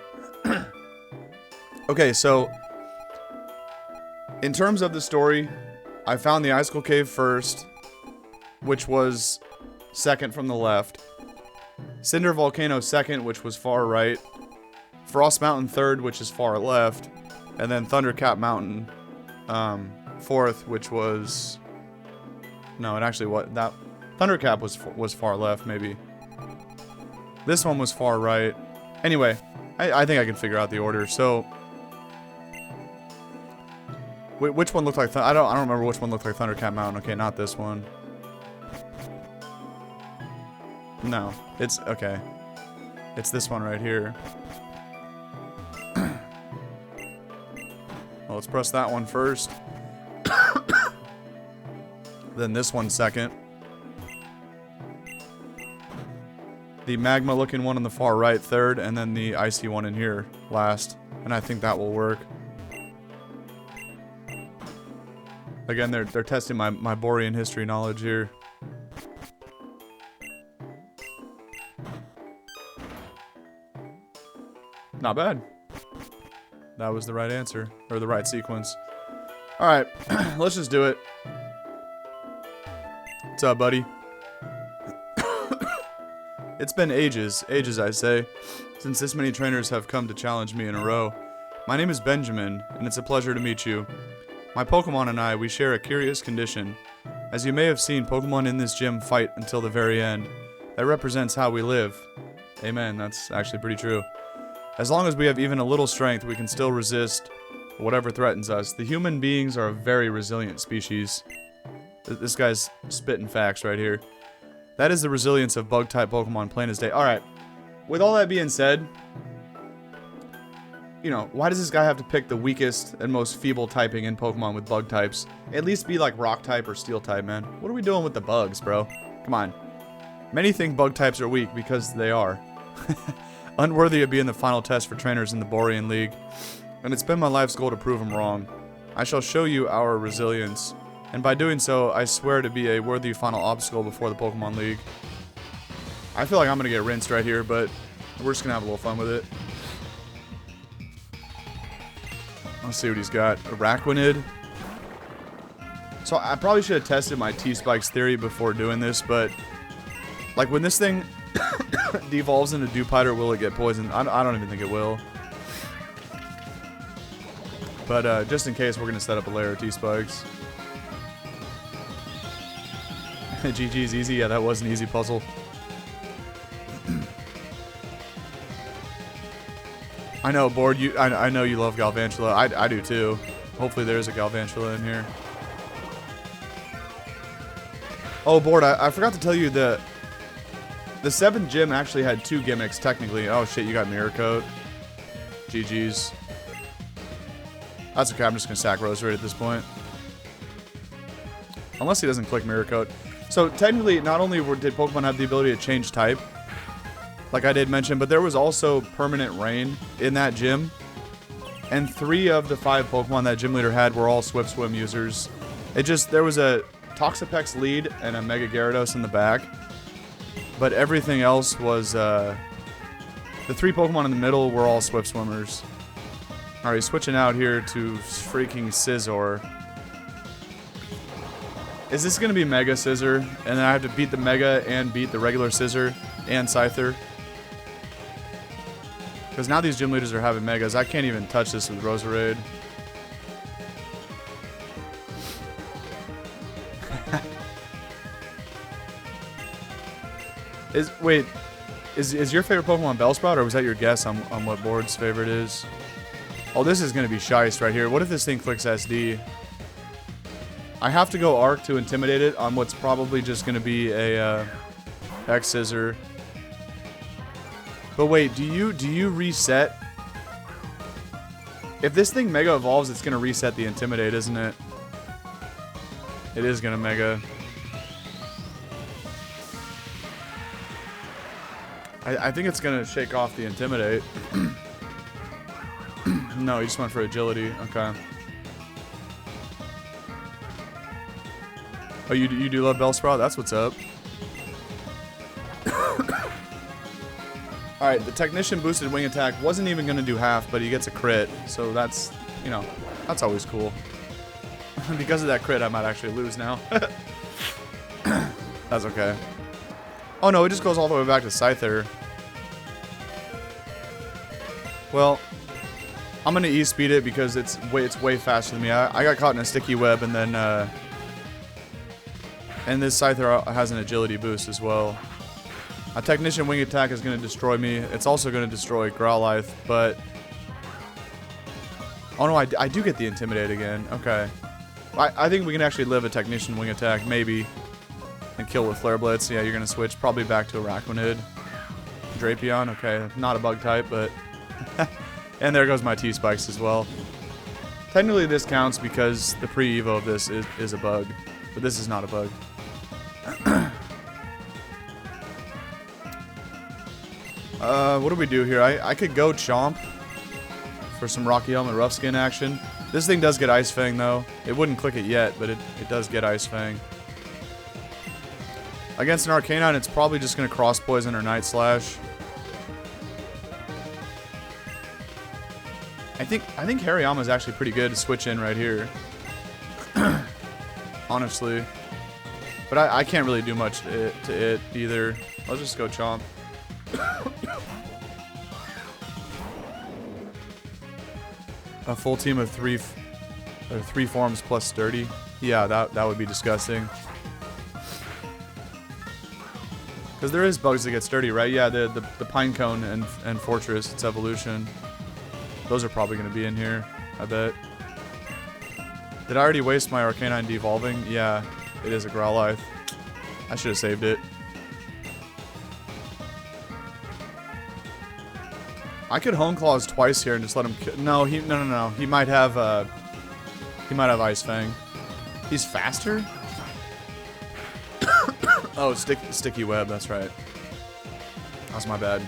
[SPEAKER 1] Okay, so in terms of the story, I found the Icicle Cave first, which was second from the left. Cinder Volcano second, which was far right. Frost Mountain third, which is far left. And then Thundercat Mountain fourth, which was... No, it actually was... That Thundercat was far left, maybe. This one was far right. Anyway, I think I can figure out the order. So... Which one looked like... I don't remember which one looked like Thundercat Mountain. Okay, not this one. No, it's... Okay. It's this one right here. Well, let's press that one first. Then this one second. The magma looking one on the far right third, and then the icy one in here last. And I think that will work. Again, they're testing my Borean history knowledge here. Not bad. That was the right answer, or the right sequence. Alright, let's just do it. What's up, buddy? It's been ages I say, since this many trainers have come to challenge me in a row. My name is Benjamin, and it's a pleasure to meet you. My Pokemon and I, we share a curious condition. As you may have seen, Pokemon in this gym fight until the very end. That represents how we live. Amen, that's actually pretty true. As long as we have even a little strength, we can still resist whatever threatens us. The human beings are a very resilient species. This guy's spitting facts right here. That is the resilience of bug-type Pokemon, plain as day. Alright, with all that being said, you know, why does this guy have to pick the weakest and most feeble typing in Pokemon with bug types? At least be like rock type or steel type, man. What are we doing with the bugs, bro? Come on. Many think bug types are weak because they are. Unworthy of being the final test for trainers in the Borean League, and it's been my life's goal to prove them wrong. I shall show you our resilience. And by doing so, I swear to be a worthy final obstacle before the Pokemon League. I feel like I'm going to get rinsed right here, but we're just going to have a little fun with it. Let's see what he's got. Araquanid. So I probably should have tested my T-Spikes theory before doing this, but like when this thing devolves into Dewpider, will it get poisoned? I don't even think it will. But just in case, we're going to set up a layer of T-Spikes. GG's easy. Yeah, that was an easy puzzle. I know, Board. I know you love Galvantula. I do too. Hopefully there's a Galvantula in here. Oh, Board, I forgot to tell you the 7th gym actually had 2 gimmicks, technically. Oh, shit, you got Mirror Coat. GG's. That's okay, I'm just going to sack Roserade at this point. Unless he doesn't click Mirror Coat. So, technically, not only did Pokemon have the ability to change type, like I did mention, but there was also Permanent Rain in that gym. And 3 of the 5 Pokemon that gym leader had were all Swift Swim users. There was a Toxapex lead and a Mega Gyarados in the back. But everything else was, the 3 Pokemon in the middle were all Swift Swimmers. Alright, switching out here to freaking Scizor. Is this going to be Mega Scizor? And then I have to beat the Mega and beat the regular Scizor and Scyther? Because now these gym leaders are having Megas. I can't even touch this with Roserade. Is your favorite Pokemon Bellsprout, or was that your guess on what Board's favorite is? Oh, this is going to be Shice right here. What if this thing clicks SD? I have to go Arc to intimidate it on what's probably just going to be a X-Scissor. But wait, do you reset? If this thing Mega Evolves, it's going to reset the Intimidate, isn't it? It is going to Mega. I think it's going to shake off the Intimidate. No, he just went for Agility. Okay. Oh, you do love Bellsprout? That's what's up. Alright, the Technician boosted wing attack wasn't even going to do half, but he gets a crit. So that's, you know, that's always cool. Because of that crit, I might actually lose now. That's okay. Oh no, it just goes all the way back to Scyther. Well, I'm going to E-speed it because it's way faster than me. I got caught in a sticky web, and then and this Scyther has an agility boost as well. A Technician wing attack is going to destroy me. It's also going to destroy Growlithe, but... Oh no, I do get the Intimidate again. Okay. I think we can actually live a Technician wing attack, maybe. And kill with Flare Blitz. Yeah, you're going to switch probably back to Araquanid. Drapion, okay. Not a bug type, but... And there goes my T-Spikes as well. Technically this counts because the pre-evo of this is a bug. But this is not a bug. What do we do here? I could go Chomp for some Rocky Helmet Rough Skin action. This thing does get Ice Fang though. It wouldn't click it yet, but it does get Ice Fang. Against an Arcanine, it's probably just going to Cross Poison or Night Slash. I think Hariyama is actually pretty good to switch in right here. Honestly. But I can't really do much to it either. Let's just go Chomp. A full team of three forms plus sturdy. Yeah, that would be disgusting. Because there is bugs that get sturdy, right? Yeah, the Pinecone and Fortress, its evolution. Those are probably going to be in here, I bet. Did I already waste my Arcanine devolving? Yeah, it is a Growlithe. I should have saved it. I could Hone Claws twice here and just let him no. He might have Ice Fang. He's faster? Oh, Sticky Web, that's right. That's my bad.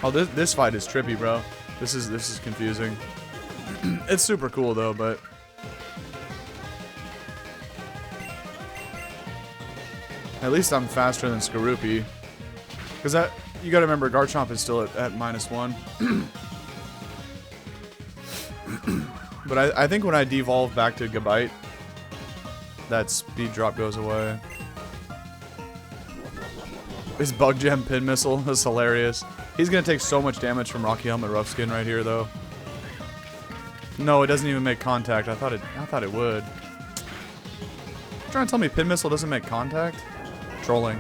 [SPEAKER 1] Oh, this fight is trippy, bro. This is confusing. It's super cool though, but at least I'm faster than Skorupi. Because that, you gotta remember, Garchomp is still at -1. But I think when I devolve back to Gabite, that speed drop goes away. His Bug Gem Pin Missile is hilarious. He's gonna take so much damage from Rocky Helmet Rough Skin right here, though. No, it doesn't even make contact. I thought it would. Trying to tell me Pin Missile doesn't make contact? Trolling.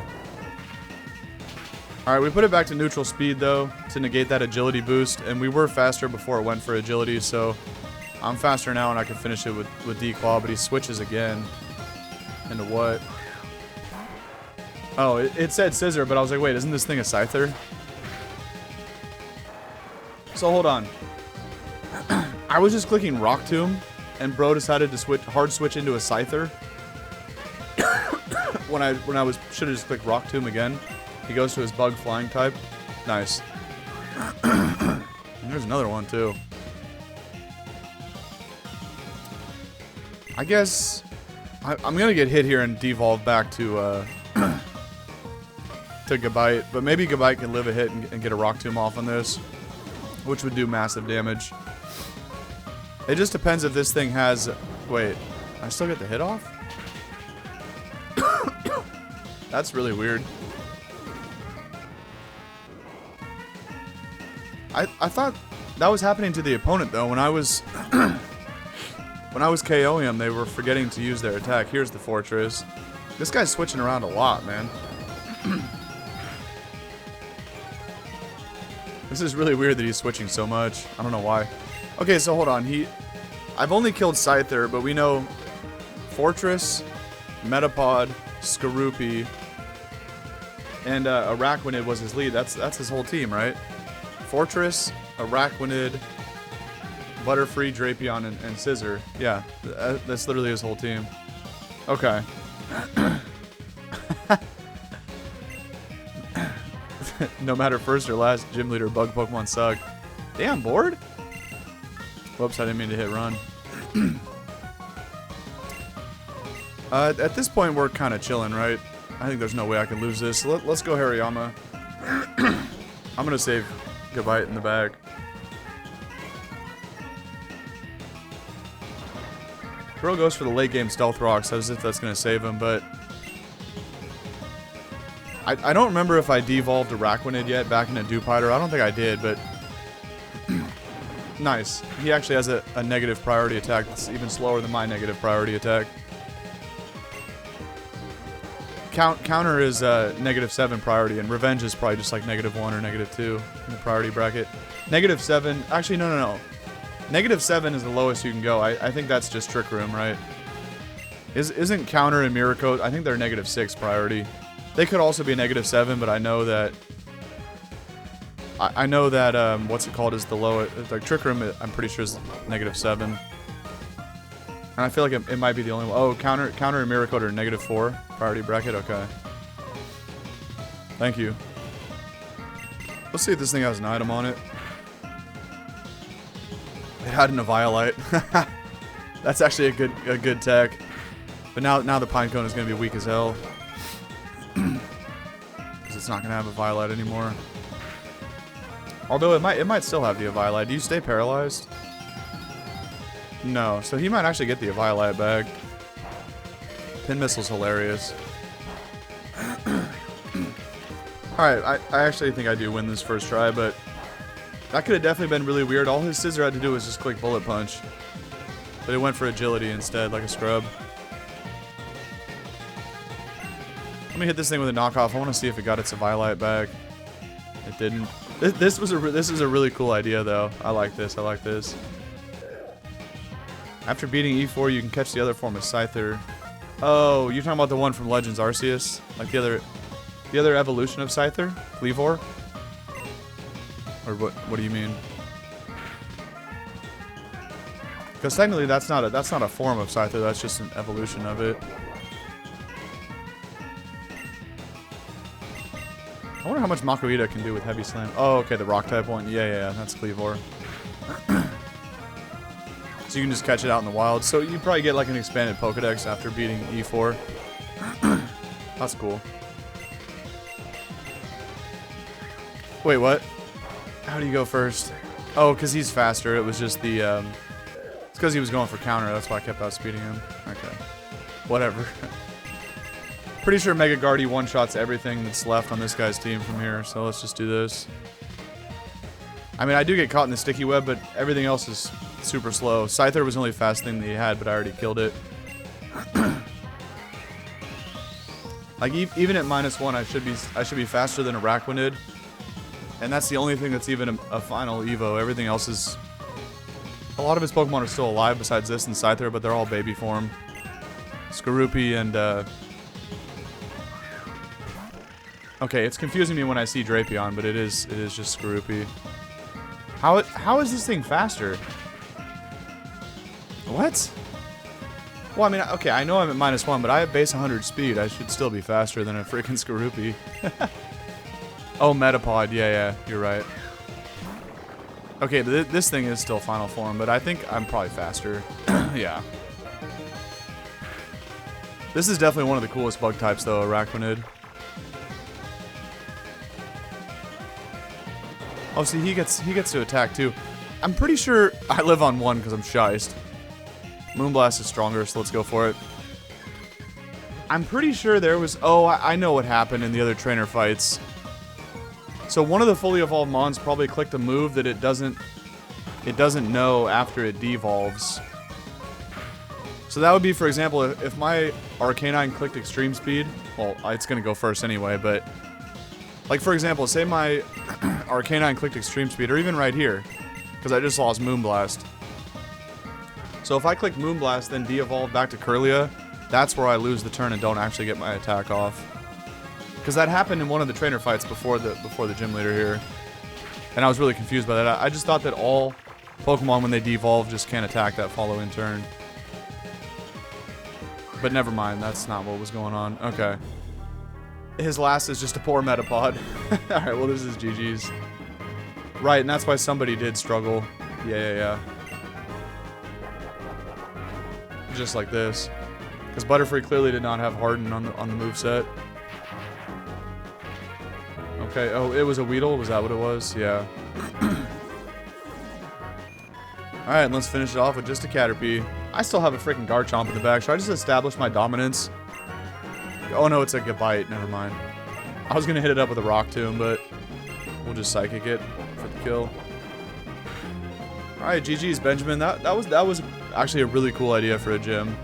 [SPEAKER 1] All right, we put it back to neutral speed though to negate that agility boost, and we were faster before it went for agility, so I'm faster now and I can finish it with D-Claw, but he switches again. Into what? Oh, it said Scissor, but I was like, wait, isn't this thing a Scyther? So hold on. I was just clicking Rock Tomb, and bro decided to hard switch into a Scyther. when I should have just clicked Rock Tomb again. He goes to his Bug Flying type. Nice. And there's another one too. I guess I'm gonna get hit here and devolve back to Gabite, but maybe Gabite can live a hit and get a Rock Tomb off on this, which would do massive damage. It just depends if this thing has. Wait, I still get the hit off? That's really weird. I thought that was happening to the opponent though. When I was KOing him, they were forgetting to use their attack. Here's the Fortress. This guy's switching around a lot, man. This is really weird that he's switching so much. I don't know why. Okay, so hold on. I've only killed Scyther, but we know Fortress, Metapod, Skorupi, and Araquanid was his lead. That's his whole team, right? Fortress, Araquanid, Butterfree, Drapion, and Scissor. Yeah, that's literally his whole team. Okay. No matter first or last, gym leader bug Pokemon suck. Damn, bored? Whoops, I didn't mean to hit run. At this point, we're kind of chilling, right? I think there's no way I can lose this. Let's go Hariyama. I'm going to save Gabite in the bag. Bro goes for the late game Stealth Rocks as if that's going to save him, but I don't remember if I devolved Araquanid yet back into Dewpider. I don't think I did, but nice. He actually has a negative priority attack that's even slower than my negative priority attack. Counter is -7 priority, and Revenge is probably just like -1 or -2 in the priority bracket. -7, actually no. -7 is the lowest you can go. I think that's just Trick Room, right? Isn't Counter and Miracle, I think they're -6 priority. They could also be -7, but I know that what's it called is the lowest. Like Trick Room, I'm pretty sure is -7. And I feel like it might be the only one. Oh, Counter and Miracle are -4 priority bracket. Okay. Thank you. Let's see if this thing has an item on it. It had an Eviolite. That's actually a good tech. But now the Pinecone is gonna be weak as hell. Because it's not gonna have a Eviolite anymore. Although it might still have the Eviolite. Do you stay paralyzed? No, so he might actually get the Eviolite bag. Pin Missile's hilarious. Alright, I actually think I do win this first try, but that could have definitely been really weird. All his Scissor had to do was just click Bullet Punch. But it went for agility instead, like a scrub. Let me hit this thing with a knockoff. I want to see if it got its Eviolite bag. It didn't. This is a really cool idea, though. I like this. I like this. After beating E4, you can catch the other form of Scyther. Oh, you're talking about the one from Legends Arceus? Like the other evolution of Scyther? Cleavor? Or what do you mean? Because technically that's not a form of Scyther, that's just an evolution of it. I wonder how much Makuhita can do with Heavy Slam. Oh, okay, the rock type one. Yeah, that's Cleavor. So you can just catch it out in the wild. So you probably get like an expanded Pokedex after beating E4. That's cool. Wait, what? How do you go first? Oh, because he's faster. It was just the, it's because he was going for counter. That's why I kept outspeeding him. Okay. Whatever. Pretty sure Mega Guardy one-shots everything that's left on this guy's team from here. So let's just do this. I mean, I do get caught in the sticky web, but everything else is super slow. Scyther was the only fast thing that he had, but I already killed it. Like, even at -1, I should be faster than Araquanid. And that's the only thing that's even a final Evo. Everything else is... A lot of his Pokemon are still alive besides this and Scyther, but they're all baby form. Skorupi and... Okay, it's confusing me when I see Drapion, but it is just Skorupi. How is this thing faster? What? Well, I mean, okay, I know I'm at -1, but I have base 100 speed. I should still be faster than a freaking Skorupi. Oh, Metapod. Yeah, you're right. Okay, this thing is still final form, but I think I'm probably faster. Yeah. This is definitely one of the coolest bug types, though, Araquanid. Oh, see, he gets to attack, too. I'm pretty sure I live on 1 because I'm shiced. Moonblast is stronger, so let's go for it. I'm pretty sure there was... Oh, I know what happened in the other trainer fights. So one of the fully evolved Mons probably clicked a move that it doesn't know after it devolves. So that would be, for example, if my Arcanine clicked Extreme Speed, well, it's going to go first anyway, but like, for example, say my Arcanine clicked Extreme Speed, or even right here, because I just lost Moonblast. So if I click Moonblast, then de-evolve back to Kirlia, that's where I lose the turn and don't actually get my attack off. Because that happened in one of the trainer fights before the gym leader here. And I was really confused by that. I just thought that all Pokemon, when they devolve, just can't attack that follow-in turn. But never mind, that's not what was going on. Okay. His last is just a poor Metapod. Alright, well, this is GG's. Right, and that's why somebody did struggle. Yeah. Just like this. Because Butterfree clearly did not have Harden on the moveset. Okay, oh, it was a Weedle? Was that what it was? Yeah. Alright, let's finish it off with just a Caterpie. I still have a freaking Garchomp in the back. Should I just establish my dominance? Oh no, it's a Gabite. Never mind. I was going to hit it up with a Rock Tomb, but we'll just Psychic it for the kill. Alright, GG's, Benjamin. That was actually a really cool idea for a gym.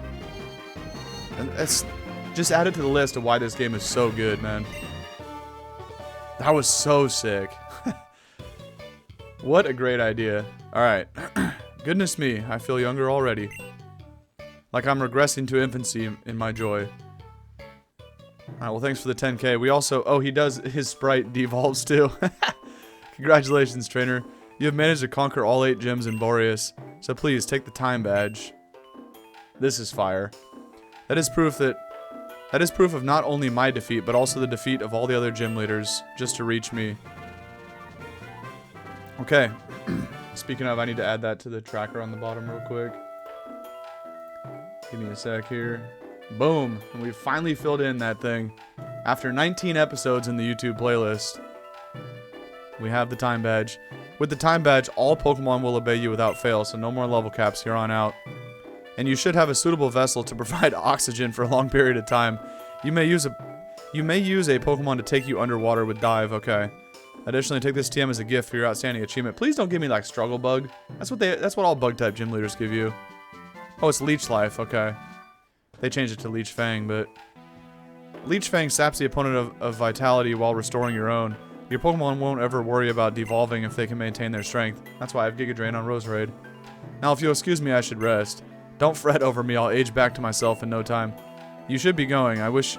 [SPEAKER 1] And it's just add it to the list of why this game is so good, man. That was so sick. What a great idea. Alright. Goodness me, I feel younger already. Like I'm regressing to infancy in my joy. Alright, well, thanks for the 10K. We also... Oh, he does... His sprite devolves, too. Congratulations, trainer. You have managed to conquer all 8 gyms in Borrius. So please, take the time badge. This is fire. That is proof of not only my defeat, but also the defeat of all the other gym leaders, just to reach me. Okay. Speaking of, I need to add that to the tracker on the bottom real quick. Give me a sec here. Boom. And we finally filled in that thing. After 19 episodes in the YouTube playlist, we have the time badge. With the time badge, all Pokemon will obey you without fail, so no more level caps here on out. And you should have a suitable vessel to provide oxygen for a long period of time. You may use a Pokemon to take you underwater with Dive. Okay. Additionally, take this TM as a gift for your outstanding achievement. Please don't give me like Struggle Bug. That's what all bug type gym leaders give you. Oh, it's Leech Life. Okay. They changed it to Leech Fang, but Leech Fang saps the opponent of vitality while restoring your own. Your Pokemon won't ever worry about devolving if they can maintain their strength. That's why I have Giga Drain on Roserade. Now, if you'll excuse me, I should rest. Don't fret over me, I'll age back to myself in no time. You should be going. I wish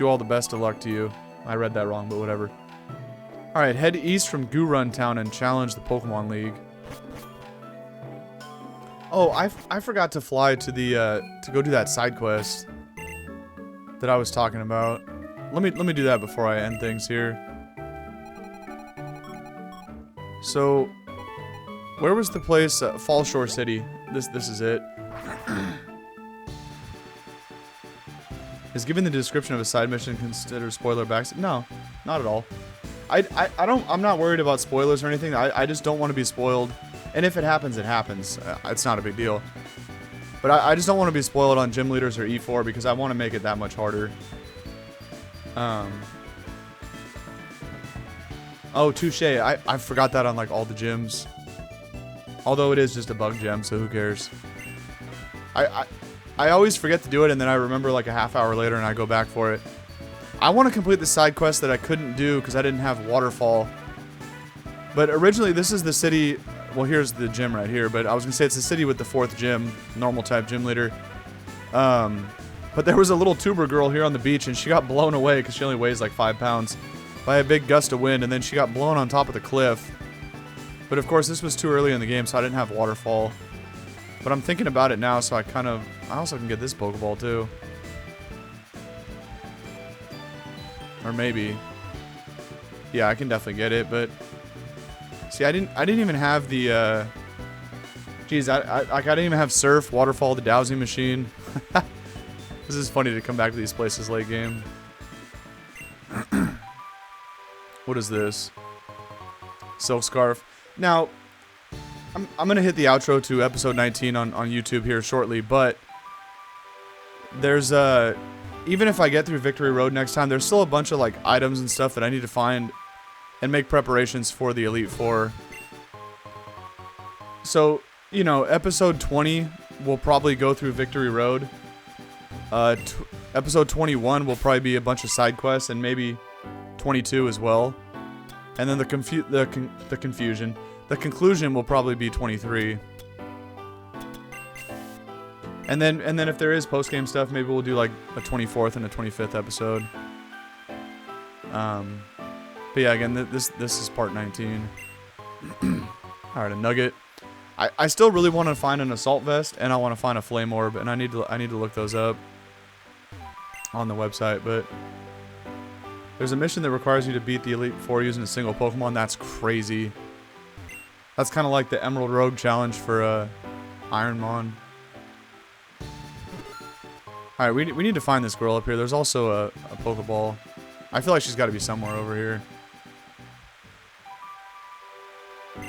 [SPEAKER 1] you all the best of luck to you. I read that wrong, but whatever. Alright, head east from Gurun Town and challenge the Pokémon League. Oh, I forgot to fly to the, to go do that side quest that I was talking about. Let me do that before I end things here. So, where was the place? Fallshore City. this is it. Is giving the description of a side mission considered spoiler backs? No, not at all. I'm not worried about spoilers or anything. I just don't want to be spoiled. And if it happens, it happens. It's not a big deal. But I just don't want to be spoiled on gym leaders or E4 because I want to make it that much harder. Oh, touche. I forgot that on like all the gyms. Although it is just a bug gem, so who cares? I always forget to do it, and then I remember like a half hour later, and I go back for it. I want to complete the side quest that I couldn't do because I didn't have Waterfall. But originally, this is the city. Well, here's the gym right here. But I was gonna say it's the city with the 4th gym, normal type gym leader. But there was a little tuber girl here on the beach, and she got blown away because she only weighs like 5 pounds by a big gust of wind, and then she got blown on top of the cliff. But of course, this was too early in the game, so I didn't have Waterfall. But I'm thinking about it now, so I also can get this Pokeball too. Or maybe. Yeah, I can definitely get it, but see, I didn't even have the geez, I didn't even have Surf, Waterfall, the dowsing machine. This is funny to come back to these places late game. What is this? Silk Scarf. Now, I'm gonna hit the outro to episode 19 on YouTube here shortly, but there's even if I get through Victory Road next time, there's still a bunch of like items and stuff that I need to find and make preparations for the Elite Four. So, you know, episode 20 will probably go through Victory Road. Episode 21 will probably be a bunch of side quests, and maybe 22 as well. And then the conclusion will probably be 23. And then if there is post-game stuff, maybe we'll do like a 24th and a 25th episode. But yeah, again, this is part 19. Alright, a nugget. I still really want to find an assault vest, and I want to find a flame orb, and I need to look those up on the website, but there's a mission that requires you to beat the Elite Four using a single Pokemon. That's crazy. That's kind of like the Emerald Rogue challenge for Ironmon. Alright, we need to find this girl up here. There's also a Pokeball. I feel like she's got to be somewhere over here.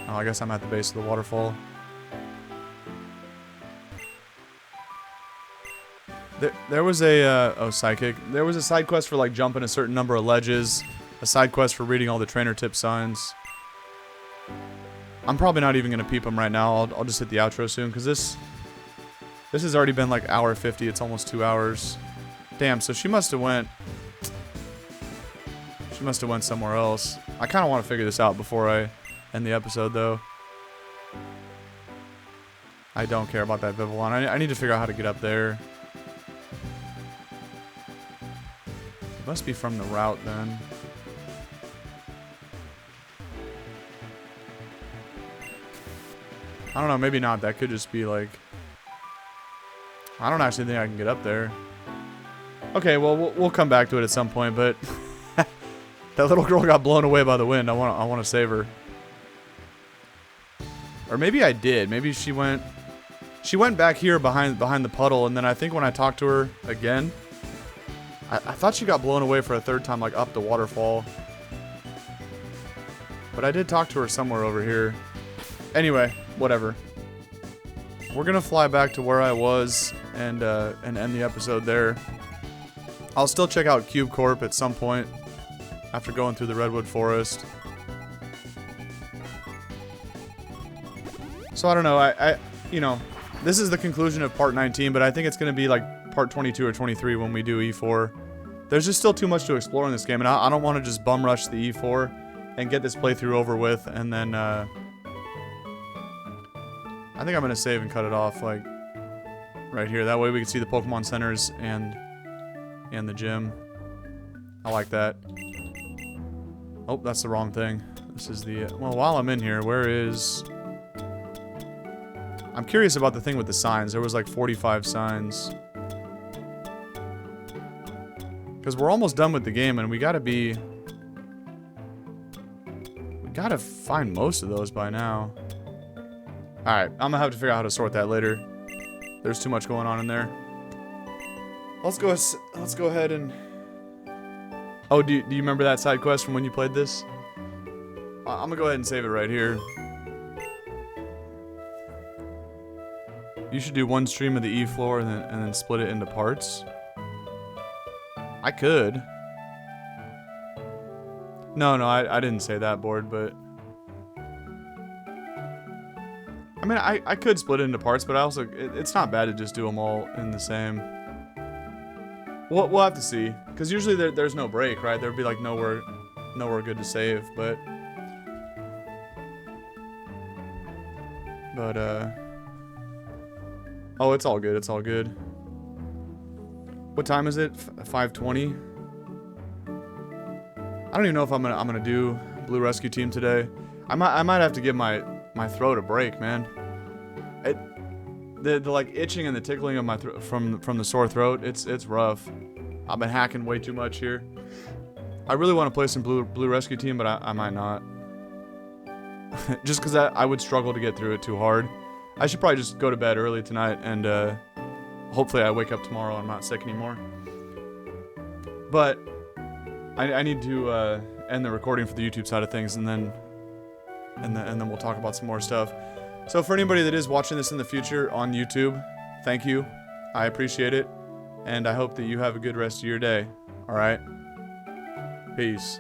[SPEAKER 1] Oh, I guess I'm at the base of the waterfall. There was a, oh, Psychic. There was a side quest for, like, jumping a certain number of ledges. A side quest for reading all the trainer tip signs. I'm probably not even going to peep them right now. I'll just hit the outro soon, because this has already been, like, hour 50. It's almost 2 hours. Damn, so she must have went somewhere else. I kind of want to figure this out before I end the episode, though. I don't care about that Vivillon. I need to figure out how to get up there. Must be from the route, then. I don't know, maybe not. That could just be, like... I don't actually think I can get up there. Okay, well, we'll come back to it at some point, but... that little girl got blown away by the wind. I want to save her. Or maybe I did. Maybe she went back here behind the puddle, and then I think when I talked to her again, I thought she got blown away for a third time, like up the waterfall. But I did talk to her somewhere over here. Anyway, whatever. We're gonna fly back to where I was and end the episode there. I'll still check out Cube Corp at some point after going through the Redwood Forest. So I don't know, you know, this is the conclusion of part 19, but I think it's going to be like part 22 or 23 when we do E4. There's just still too much to explore in this game, and I don't want to just bum rush the E4 and get this playthrough over with, and then, I think I'm going to save and cut it off, like, right here. That way we can see the Pokemon Centers and the gym. I like that. Oh, that's the wrong thing. This is the, well, while I'm in here, where is... I'm curious about the thing with the signs. There was like 45 signs. Because we're almost done with the game, and we gotta find most of those by now. Alright, I'm gonna have to figure out how to sort that later. There's too much going on in there. Let's go ahead and... Oh, do you remember that side quest from when you played this? I'm gonna go ahead and save it right here. You should do one stream of the E floor and then split it into parts. I could. No, I didn't say that, board, but... I mean, I could split it into parts, but I also... It's not bad to just do them all in the same... We'll have to see. Because usually there's no break, right? There'd be like nowhere good to save, but... Oh, it's all good, it's all good. What time is it? 5:20? I don't even know if I'm gonna do Blue Rescue Team today. I might have to give my throat a break, man. The like itching and the tickling of my throat from the sore throat, it's rough. I've been hacking way too much here. I really want to play some Blue Rescue Team, but I might not. Just because I would struggle to get through it too hard. I should probably just go to bed early tonight, and hopefully I wake up tomorrow and I'm not sick anymore. But I need to end the recording for the YouTube side of things, and then we'll talk about some more stuff. So for anybody that is watching this in the future on YouTube, thank you. I appreciate it, and I hope that you have a good rest of your day. All right? Peace.